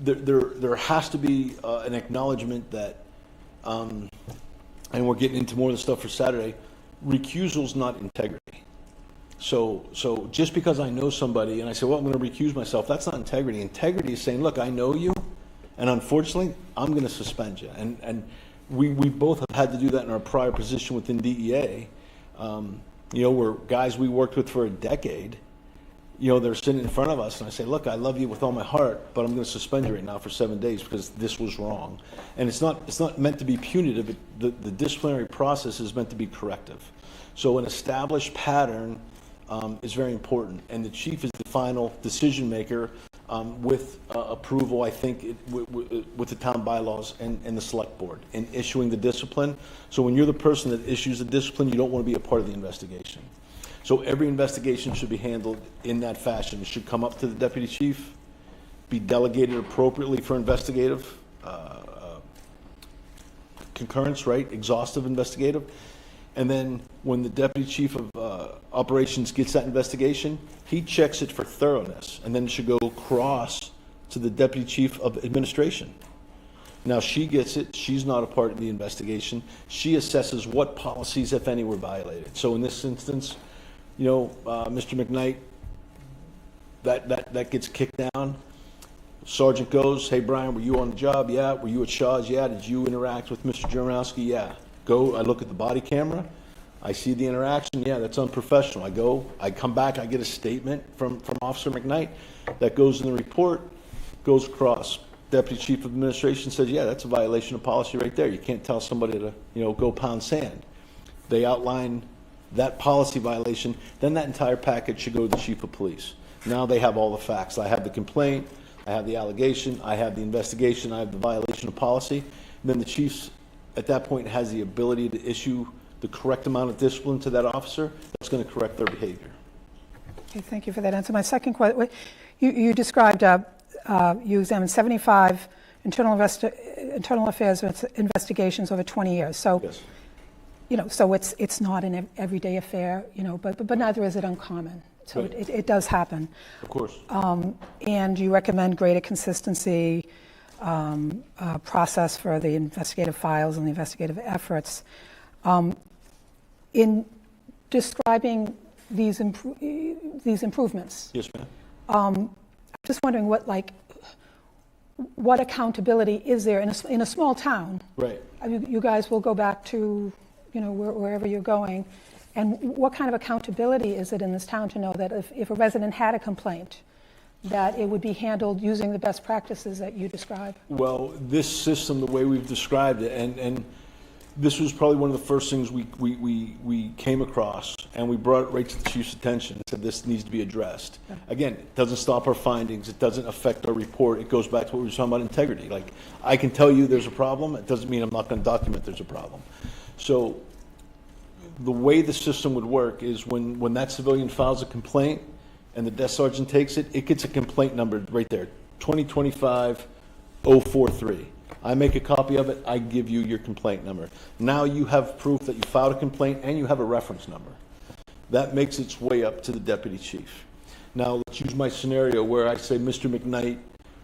There has to be an acknowledgement that, and we're getting into more of the stuff for Saturday, recusal's not integrity. So just because I know somebody and I say, "Well, I'm going to recuse myself," that's not integrity. Integrity is saying, "Look, I know you, and unfortunately, I'm going to suspend you." And we both have had to do that in our prior position within DEA. Where guys we worked with for a decade, they're sitting in front of us, and I say, "Look, I love you with all my heart, but I'm going to suspend you right now for 7 days because this was wrong." And it's not meant to be punitive. The disciplinary process is meant to be corrective. So an established pattern is very important, and the chief is the final decision maker with approval, I think, with the town bylaws and the select board in issuing the discipline. So when you're the person that issues the discipline, you don't want to be a part of the investigation. So every investigation should be handled in that fashion. It should come up to the deputy chief, be delegated appropriately for investigative concurrence, right? Exhaustive investigative. And then when the deputy chief of operations gets that investigation, he checks it for thoroughness, and then it should go across to the deputy chief of administration. Now she gets it. She's not a part of the investigation. She assesses what policies, if any, were violated. So in this instance, Mr. McKnight, that gets kicked down. Sergeant goes, "Hey, Brian, were you on the job? Yeah. Were you at Shaw's? Yeah. Did you interact with Mr. Jaronowski? Yeah." I look at the body camera, I see the interaction, yeah, that's unprofessional. I come back, I get a statement from Officer McKnight that goes in the report, goes across. Deputy Chief of Administration says, "Yeah, that's a violation of policy right there. You can't tell somebody to, go pound sand." They outline that policy violation, then that entire package should go to the Chief of Police. Now they have all the facts. I have the complaint, I have the allegation, I have the investigation, I have the violation of policy, and then the chief's at that point has the ability to issue the correct amount of discipline to that officer that's going to correct their behavior. Okay, thank you for that answer. My second question, you described, you examined 75 internal affairs investigations over 20 years. So, Yes. So it's not an everyday affair, but neither is it uncommon. So Right. it does happen. Of course. And you recommend greater consistency process for the investigative files and the investigative efforts. In describing these improvements, Yes, ma'am. I'm just wondering what accountability is there in a small town? Right. I mean, you guys will go back to wherever you're going, And what kind of accountability is it in this town to know that if a resident had a complaint, that it would be handled using the best practices that you describe? Well, this system, the way we've described it, and this was probably one of the first things we came across, and we brought it right to the chief's attention and said this needs to be addressed. Again, it doesn't stop our findings, it doesn't affect our report, it goes back to what we were talking about integrity. Like, I can tell you there's a problem, it doesn't mean I'm not going to document there's a problem. So the way the system would work is when that civilian files a complaint and the desk sergeant takes it, it gets a complaint number right there, 2025-043. I make a copy of it, I give you your complaint number. Now you have proof that you filed a complaint and you have a reference number. That makes its way up to the deputy chief. Now, let's use my scenario where I say Mr. McKnight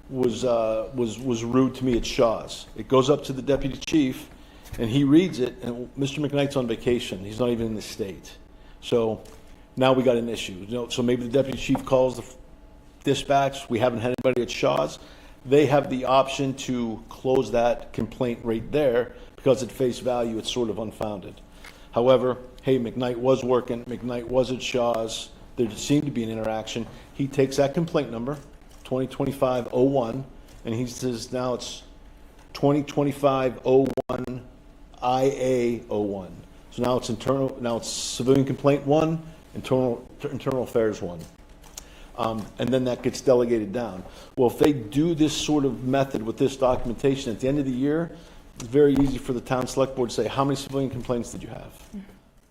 was rude to me at Shaw's. It goes up to the deputy chief, and he reads it, and Mr. McKnight's on vacation. He's not even in the state. So now we got an issue. So maybe the deputy chief calls the dispatch. We haven't had anybody at Shaw's. They have the option to close that complaint right there because at face value it's sort of unfounded. However, hey, McKnight was working, McKnight was at Shaw's, there seemed to be an interaction. He takes that complaint number, 2025-01, and he says now it's 2025-01 IA-01. So now it's civilian complaint 1, internal affairs 1. And then that gets delegated down. Well, if they do this sort of method with this documentation, at the end of the year, it's very easy for the town select board to say, how many civilian complaints did you have?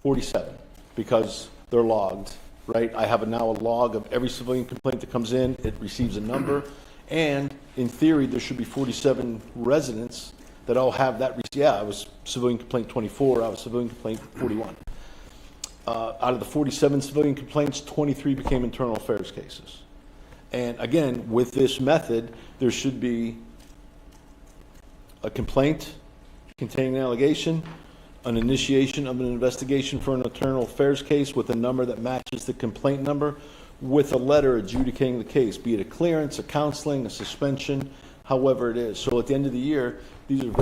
47, because they're logged, right? I have now a log of every civilian complaint that comes in, it receives a number, and in theory, there should be 47 residents that all have that, yeah, I was civilian complaint 24, I was civilian complaint 41. Out of the 47 civilian complaints, 23 became internal affairs cases. And again, with this method, there should be a complaint containing an allegation, an initiation of an investigation for an internal affairs case with a number that matches the complaint number, with a letter adjudicating the case, be it a clearance, a counseling, a suspension, however it is. So at the end of the year, these are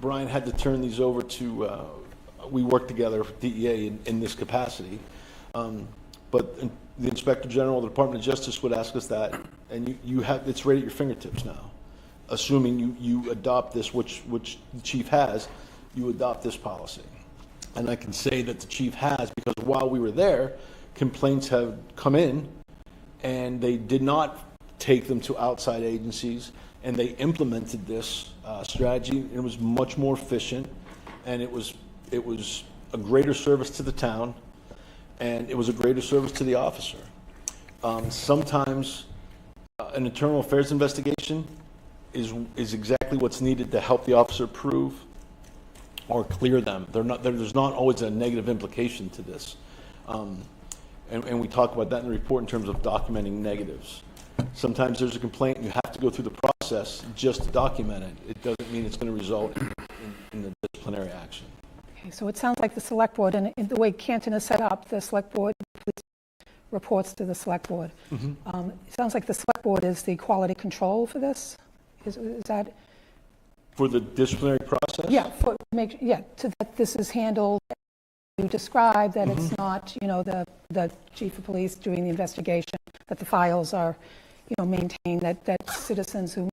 Brian had to turn these over to, we work together with DEA in this capacity. But the Inspector General of the Department of Justice would ask us that, and you have, it's right at your fingertips now. Assuming you adopt this, which the chief has, you adopt this policy. And I can say that the chief has, because while we were there, complaints have come in, and they did not take them to outside agencies, and they implemented this strategy. It was much more efficient, and it was a greater service to the town, and it was a greater service to the officer. Sometimes an internal affairs investigation is exactly what's needed to help the officer prove or clear them. There's not always a negative implication to this. And we talk about that in the report in terms of documenting negatives. Sometimes there's a complaint and you have to go through the process just to document it. It doesn't mean it's going to result in the disciplinary action. Okay, so it sounds like the select board, and in the way Canton is set up, the select board reports to the select board. Mm-hmm. It sounds like the select board is the quality control for this? Is that? For the disciplinary process? Yeah, so that this is handled, you described that it's not, the chief of police doing the investigation, that the files are, maintained, that citizens who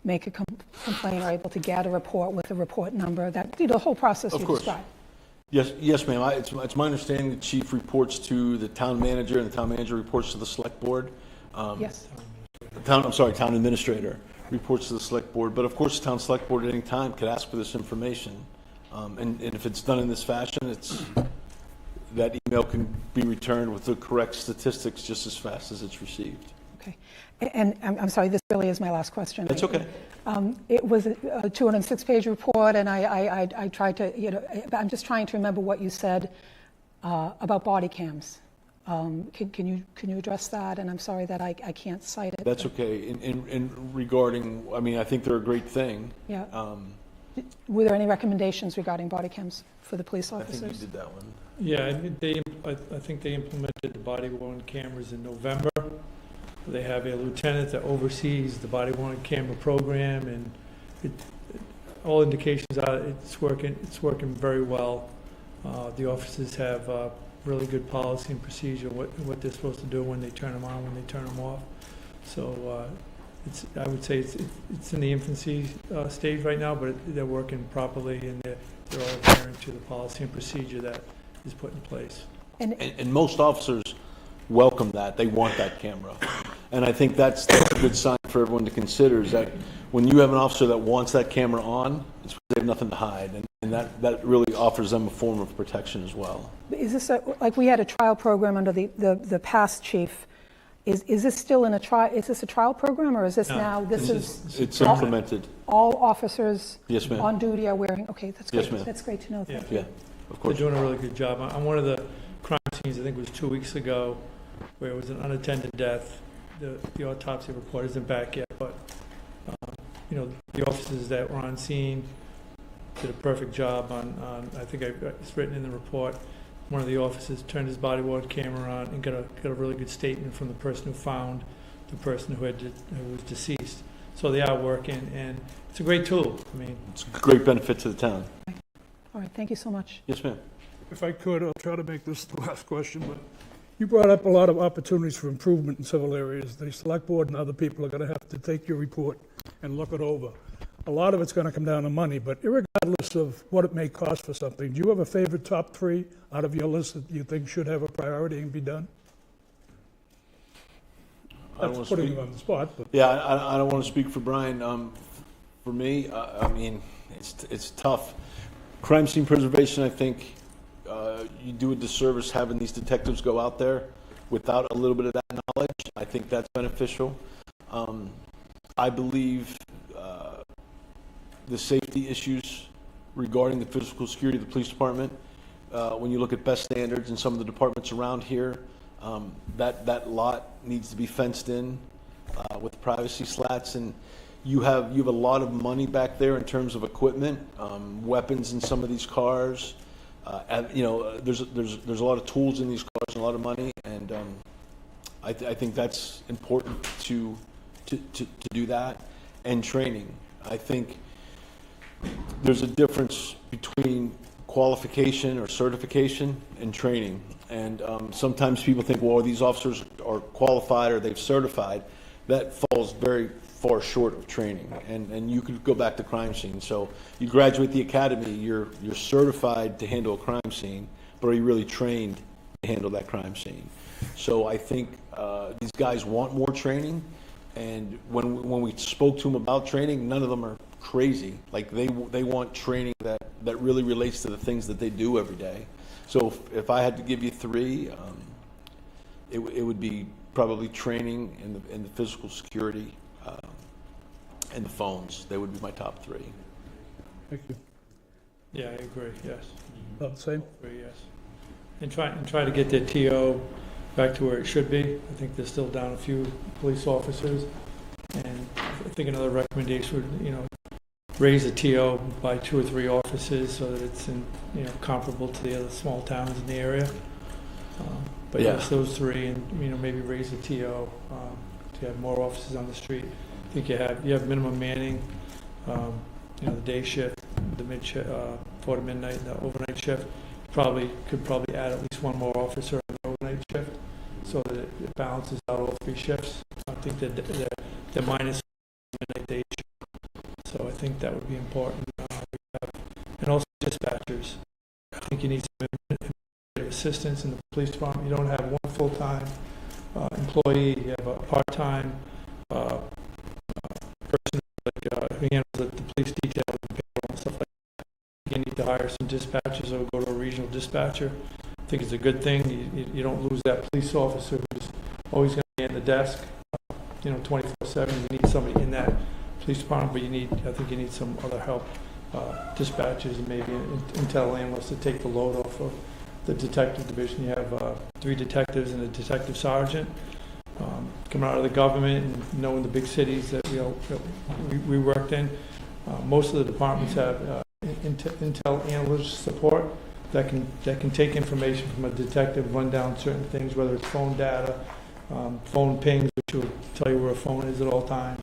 make a complaint are able to get a report with a report number, that, the whole process you described. Yes, ma'am. It's my understanding the chief reports to the town manager, and the town manager reports to the select board. Yes. Town administrator reports to the select board. But of course, the town select board at any time could ask for this information. And if it's done in this fashion, that email can be returned with the correct statistics just as fast as it's received. Okay. And I'm sorry, this really is my last question. That's okay. It was a 206-page report, and I tried to, I'm just trying to remember what you said about body cams. Can you address that? And I'm sorry that I can't cite it. That's okay. In regarding, I think they're a great thing. Yeah. Were there any recommendations regarding body cams for the police officers? I think you did that one. Yeah, I think they implemented the body-worn cameras in November. They have a lieutenant that oversees the body-worn camera program, and all indications are it's working very well. The officers have really good policy and procedure, what they're supposed to do when they turn them on, when they turn them off. So I would say it's in the infancy stage right now, but they're working properly, and they're all adhering to the policy and procedure that is put in place. And most officers welcome that. They want that camera. And I think that's a good sign for everyone to consider, is that when you have an officer that wants that camera on, it's because they have nothing to hide. And that really offers them a form of protection as well. Is this, like we had a trial program under the past chief, is this still in a trial, is this a trial program, or is this No, now, this is It's implemented. all officers Yes, ma'am. on duty are wearing, okay, that's Yes, great. ma'am. That's great to know, thank Yeah, you. of They're course. doing a really good job. On one of the crime scenes, I think it was 2 weeks ago, where it was an unattended death. The autopsy report isn't back yet, but, the officers that were on scene did a perfect job on I think it's written in the report. One of the officers turned his body worn camera on and got a really good statement from the person who found the person who was deceased. So they are working, and it's a great tool. I mean, It's a great benefit to the town. All right, thank you so much. Yes, ma'am. If I could, I'll try to make this the last question, but you brought up a lot of opportunities for improvement in several areas. The select board and other people are gonna have to take your report and look it over. A lot of it's gonna come down to money, but irregardless of what it may cost for something, do you have a favorite top 3 out of your list that you think should have a priority and be done? I don't That's want to putting speak. you on the spot, but Yeah, I don't want to speak for Brian. For me, I mean, it's tough. Crime scene preservation, I think you do a disservice having these detectives go out there without a little bit of that knowledge. I think that's beneficial. I believe the safety issues regarding the physical security of the police department, when you look at best standards in some of the departments around here, that lot needs to be fenced in with privacy slats, and you have a lot of money back there in terms of equipment, weapons in some of these cars. And, there's a lot of tools in these cars and a lot of money, and I think that's important to do that, and training. I think there's a difference between qualification or certification and training. And sometimes people think, well, these officers are qualified or they've certified. That falls very far short of training. And you could go back to crime scene. So you graduate the academy, you're certified to handle a crime scene, but are you really trained to handle that crime scene? So I think these guys want more training. And when we spoke to them about training, none of them are crazy. Like they want training that really relates to the things that they do every day. So if I had to give you 3, it would be probably training in the physical security and the phones. They would be my top 3. thank you. yeah, I agree, yes. About the same? Agree, yes. And try to get their TO back to where it should be. I think they're still down a few police officers. And I think another recommendation would, raise the TO by 2 or 3 officers so that it's comparable to the other small towns in the area. But Yeah. yes, those 3, and maybe raise the TO to have more officers on the street. I think you have minimum manning, the day shift, the mid shift, 4 to midnight, and the overnight shift. Could probably add at least 1 more officer on the overnight shift so that it balances out all 3 shifts. I think that they're minus midnight day shift. So I think that would be important. And also dispatchers. I think you need some administrative assistance in the police department. You don't have 1 full-time employee. You have a part-time person who handles the police detail and payroll and stuff like that. You need to hire some dispatchers or go to a regional dispatcher. I think it's a good thing. You don't lose that police officer who's always going to be at the desk, 24/7. You need somebody in that police department, but I think you need some other help, dispatchers and maybe intel analysts to take the load off of the detective division. You have 3 detectives and a detective sergeant coming out of the government and knowing the big cities that we worked in. Most of the departments have intel analyst support that can take information from a detective, run down certain things, whether it's phone data, phone pings, which will tell you where a phone is at all times.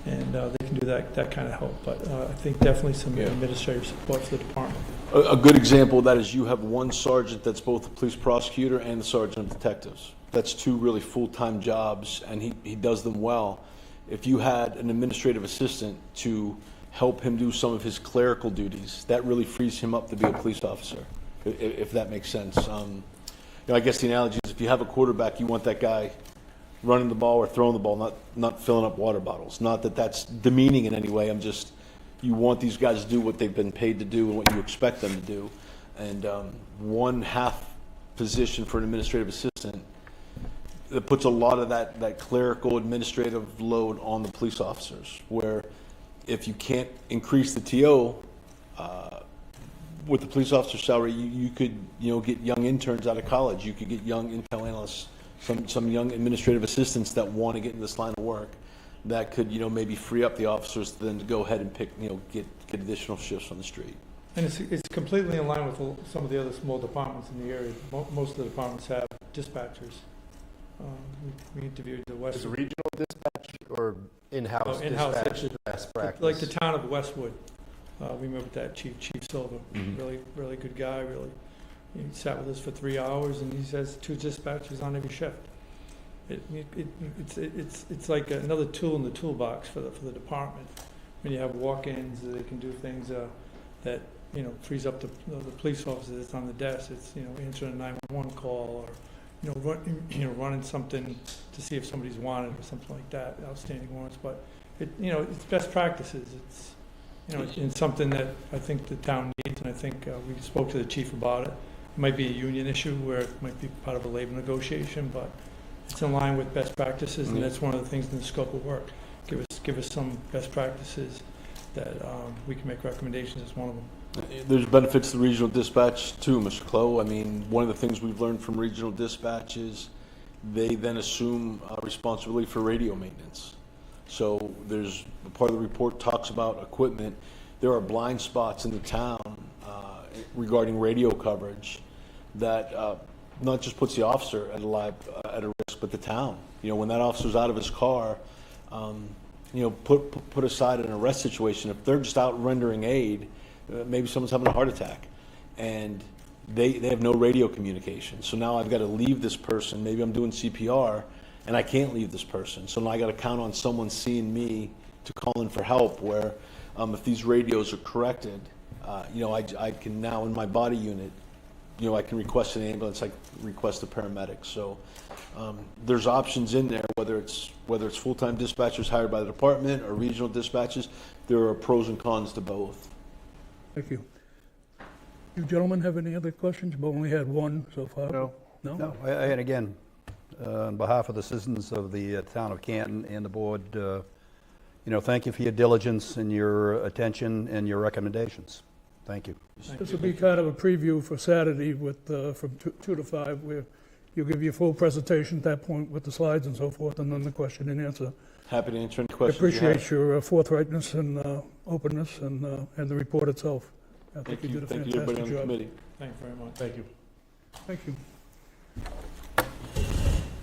And they can do that kind of help. But I think definitely some administrative support for the department. A good example of that is you have one sergeant that's both the police prosecutor and the sergeant of detectives. That's two really full-time jobs, and he does them well. If you had an administrative assistant to help him do some of his clerical duties, that really frees him up to be a police officer, if that makes sense. I guess the analogy is if you have a quarterback, you want that guy running the ball or throwing the ball, not filling up water bottles. Not that that's demeaning in any way. You want these guys to do what they've been paid to do and what you expect them to do. And one half position for an administrative assistant, that puts a lot of that clerical administrative load on the police officers, where if you can't increase the TO with the police officer salary, you could get young interns out of college. You could get young intel analysts, some young administrative assistants that want to get in this line of work, that could maybe free up the officers to then go ahead and pick get additional shifts on the street. And it's completely in line with some of the other small departments in the area. Most of the departments have dispatchers. We interviewed the West. Is it regional dispatch or in-house in-house dispatch best practice? Like the town of Westwood. We met with that Chief Silver. Mm-hmm. Really good guy. He sat with us for 3 hours, and he says 2 dispatchers on every shift. It's like another tool in the toolbox for the department. When you have walk-ins, they can do things that frees up the police officer that's on the desk. It's answering a 911 call, or running something to see if somebody's wanted or something like that, outstanding warrants. But it's best practices. It's something that I think the town needs, and I think we spoke to the chief about it. It might be a union issue where it might be part of a labor negotiation, but it's in line with best practices, and that's one of the things in the scope of work. Give us some best practices that we can make recommendations as one of them. There's benefits to regional dispatch too, Mr. Clow. I mean, one of the things we've learned from regional dispatch is they then assume responsibility for radio maintenance. So there's a part of the report talks about equipment. There are blind spots in the town regarding radio coverage that not just puts the officer at a risk, but the town. When that officer's out of his car, put aside an arrest situation, if they're just out rendering aid, maybe someone's having a heart attack, and they have no radio communication. So now I've got to leave this person. Maybe I'm doing CPR, and I can't leave this person. So now I got to count on someone seeing me to call in for help. Where if these radios are corrected, I can now in my body unit, I can request an ambulance, I can request a paramedic. So there's options in there, whether it's full-time dispatchers hired by the department or regional dispatches. There are pros and cons to both. Thank you. You gentlemen have any other questions? We've only had one so far. No. No? And again, on behalf of the citizens of the town of Canton and the board, thank you for your diligence and your attention and your recommendations. Thank you. This will be kind of a preview for Saturday with from 2 to 5, where you'll give your full presentation at that point with the slides and so forth, and then the question and answer. Happy to answer any I questions. appreciate your forthrightness and openness and the report itself. I think Thank you you. did a Thank you, everybody fantastic on the job. committee. Thank you very much. Thank you. Thank you.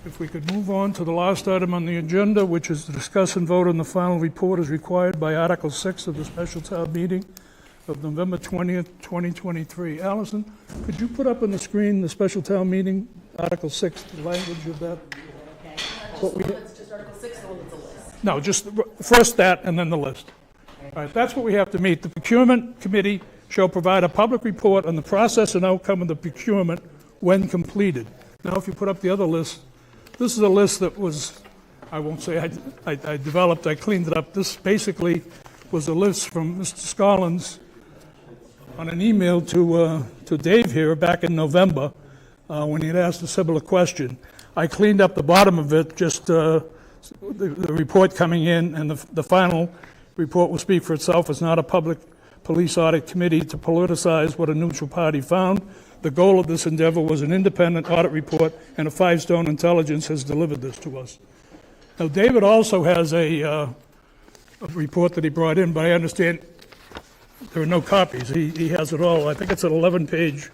If we could move on to the last item on the agenda, which is to discuss and vote on the final report as required by Article 6 of the special town meeting of November 20th, 2023. Allison, could you put up on the screen the special town meeting, Article 6, the language of that? It's just Article 6, the one that's a list. No, just first that and then the list. All right, that's what we have to meet. The procurement committee shall provide a public report on the process and outcome of the procurement when completed. Now, if you put up the other list, this is a list that was, I won't say I developed, I cleaned it up. This basically was a list from Mr. Scollins on an email to Dave here back in November when he had asked a similar question. I cleaned up the bottom of it, just the report coming in, and the final report will speak for itself. It's not a public police audit committee to politicize what a neutral party found. The goal of this endeavor was an independent audit report, and a Five-Stone Intelligence has delivered this to us. Now, David also has a report that he brought in, but I understand there are no copies. He has it all. I think it's an 11-page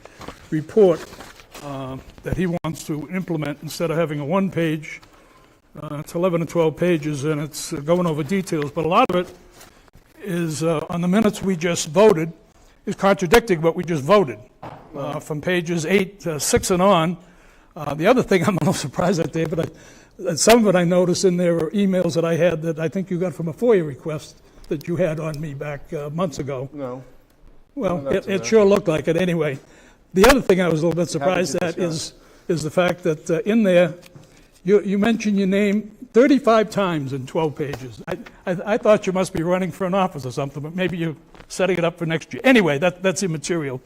report that he wants to implement instead of having a one-page. It's 11 or 12 pages, and it's going over details, but a lot of it is on the minutes we just voted, is contradicting what we just voted, from pages 8 to 6 and on. The other thing I'm a little surprised at, David, some of it I noticed in there were emails that I had that I think you got from a FOIA request that you had on me back months ago. No. Well, No, that's it sure looked like it anyway. The other thing I was a little bit surprised to at is the fact that in there, you mentioned your name 35 times in 12 pages. I thought you must be running for an office or something, but maybe you're setting it up for next year. Anyway, that's immaterial.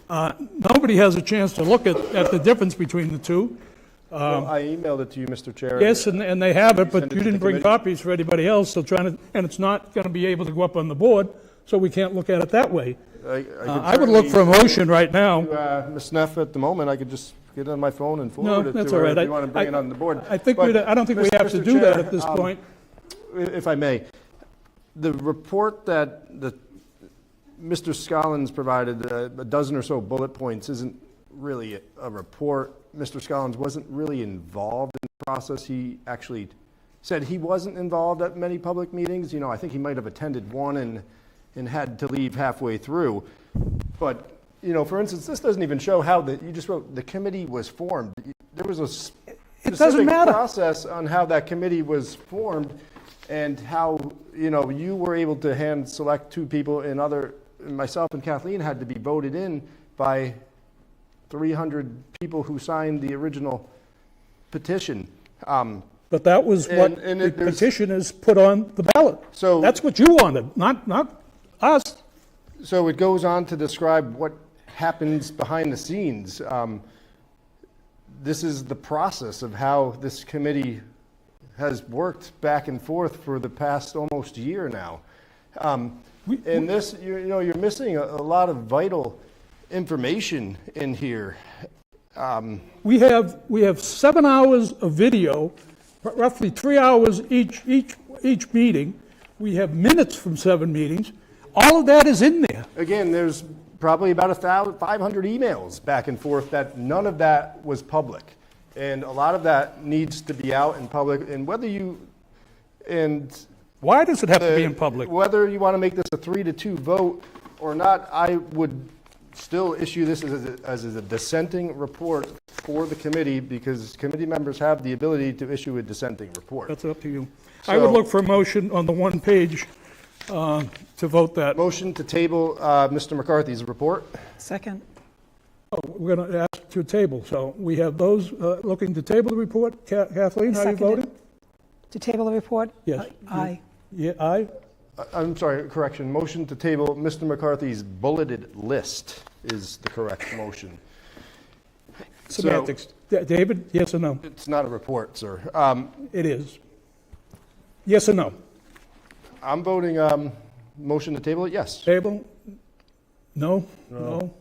Nobody has a chance to look at the difference between the two. Well, I emailed it to you, Mr. Chair. Yes, and they have it, but Send it you to the didn't bring committee. copies for anybody else, so and it's not going to be able to go up on the board, so we can't look at it that way. I would look for a motion right now. Ms. Neff, at the moment, I could just get on my phone and No, forward it that's to all her right. if you want to bring it on the board. I think But, I don't think we have to Mr. do that Chair, at this point. If I may, the report that Mr. Scollins provided, a dozen or so bullet points, isn't really a report. Mr. Scollins wasn't really involved in the process. He actually said he wasn't involved at many public meetings. You know, I think he might have attended one and had to leave halfway through. But, you know, for instance, this doesn't even show how you just wrote, the committee was formed. There was a specific process on how that committee was formed and how, you know, you were able to hand select two people and myself and Kathleen had to be voted in by 300 people who signed the original petition. But that was what the petition is put on the ballot. So that's what you wanted, not us. So it goes on to describe what happens behind the scenes. This is the process of how this committee has worked back and forth for the past almost year now. And this, you're missing a lot of vital information in here. We have 7 hours of video, roughly 3 hours each meeting. We have minutes from 7 meetings. All of that is in there. Again, there's probably about 500 emails back and forth that none of that was public. And a lot of that needs to be out in public. And why does it have to be in public? Whether you want to make this a 3-2 vote or not, I would still issue this as a dissenting report for the committee because committee members have the ability to issue a dissenting report. That's up to you. I would look for a motion on the one page to vote that. Motion to table Mr. McCarthy's report. Second. Oh, we're going to ask to table. So we have those looking to table the report. Kathleen, how are you Seconded. voting? To table the report? Yes. Aye. Yeah, aye. I'm sorry, correction. Motion to table Mr. McCarthy's bulleted list is the correct motion. Semantics. David, yes or no? It's not a report, sir. It is. Yes or no? I'm voting motion to table it, yes. Table? No? No.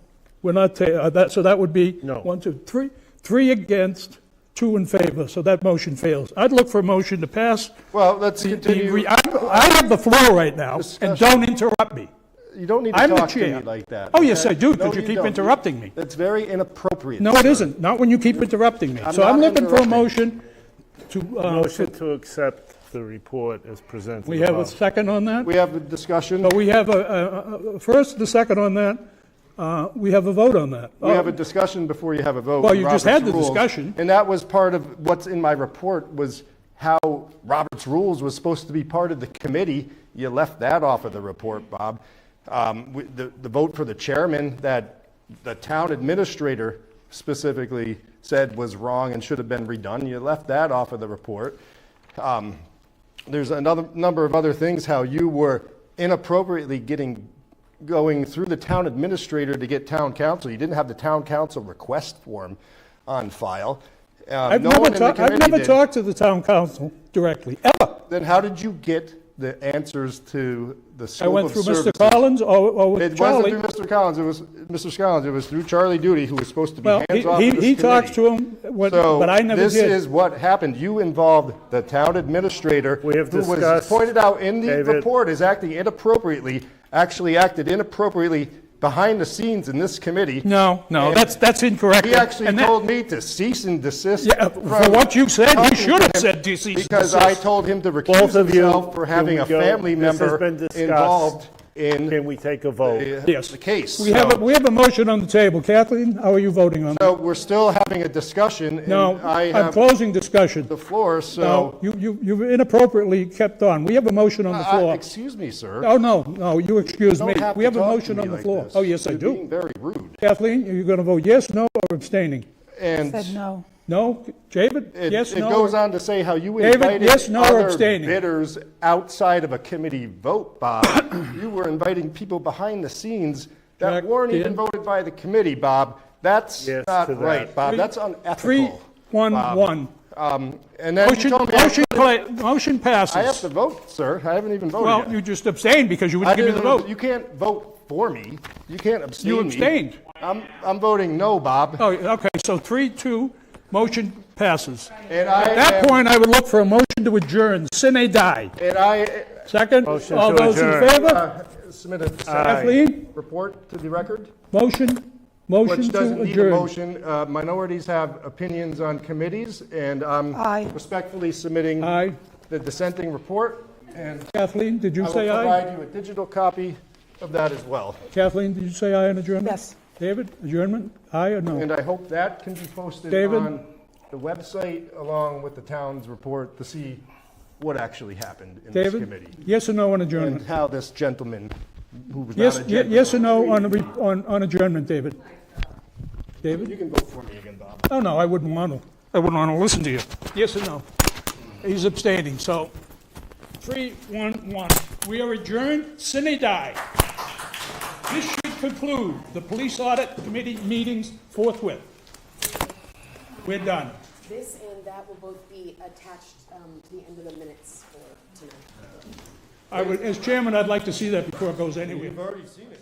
We're not, so that would be No. 1, 2, 3. 3 against, 2 in favor, so that motion fails. I'd look for a motion to pass. Well, let's continue. I have the floor right now, and don't interrupt me. You don't need to I'm the talk to chair. me like that. Oh, yes, I do, No, because you keep don't. interrupting me. That's very inappropriate. No, it sir. isn't, not when you keep interrupting me. I'm So I'm not looking for a interrupting. motion to, Motion to accept the report as presented we have a above. second on that? We have a discussion. So we have a first, the second on that. We have a vote on that. We have a discussion before you have a vote. Well, on you just Robert's had the rules. discussion. And that was part of what's in my report was how Robert's rules was supposed to be part of the committee. You left that off of the report, Bob. The vote for the chairman that the town administrator specifically said was wrong and should have been redone, you left that off of the report. There's another number of other things, how you were inappropriately going through the town administrator to get town council. You didn't have the town council request form on file. I've No one in the never committee did. talked to the town council directly, ever. Then how did you get the answers to the I scope went of through services? Mr. Collins or with It Charlie. wasn't through Mr. Collins, it was Mr. Scollins. It was through Charlie Duty, who was supposed to be Well, hands off of this he talks committee. to him, So but I never this did. is what happened. You involved the town administrator, We have who was discussed, pointed out in the David. report as acting inappropriately, actually acted inappropriately behind the scenes in this committee. No, And that's incorrect. He actually And that- told me to cease and desist. Yeah, for what you said, he should have said cease and Because desist. I told him to Both recuse of you, himself for having here a we go. family This has member been discussed. involved in Can we take a vote? Yes. the case. We have a motion on the table. Kathleen, how are you voting on that? So we're still having a discussion, and No, I I'm have closing discussion. the floor, No, so... you've inappropriately kept on. We have a motion on the floor. Excuse me, sir. Oh, no, you excuse You me. don't have We to have a talk to motion me on the like floor. this. Oh, yes, I You're do. being very rude. Kathleen, are you going to vote yes, no, or abstaining? And Said no. No? David, yes, it no? goes on to say how you David, invited yes, no, or other abstaining? bidders outside of a committee vote, Bob. You were inviting people behind the scenes that Jack, weren't even Dan? voted by the committee, Bob. That's Yes not to that. right, Bob. That's unethical. 3-1-1. And then you told me Motion passes. I have to vote, sir. I haven't even voted Well, yet. you just abstained because you I wouldn't give me the didn't- vote. You can't vote for me. You can't abstain You me. abstained. I'm voting no, Bob. Oh, okay, so 3-2, motion passes. And At that point, I would look for a motion to adjourn, sine die. And I Second, Motion all to those in adjourn. favor? submit a Kathleen, report to the record, motion which to doesn't need a adjourn. motion. Minorities have opinions on committees, and I'm Aye. respectfully submitting Aye. the dissenting report, and Kathleen, did I you will say aye? provide you a digital copy of that as well. Kathleen, did you say aye on adjournment? Yes. David, adjournment, aye or no? And I hope that can be posted David? on the website along with the town's report to see what actually happened in this David, committee. yes or no on And adjournment? how this gentleman, who was Yes, not a gentleman. yes or no on adjournment, David? You David? can vote for me again, Bob. Oh, no, I wouldn't want to. I wouldn't want to listen to you. Yes or no? He's abstaining, so 3-1-1. We are adjourned, sine die. This should conclude the Police Audit Committee meetings forthwith. We're done. This and that will both be attached to the end of the minutes for tonight. As chairman, I'd like to see that before it goes anywhere. You've already seen it,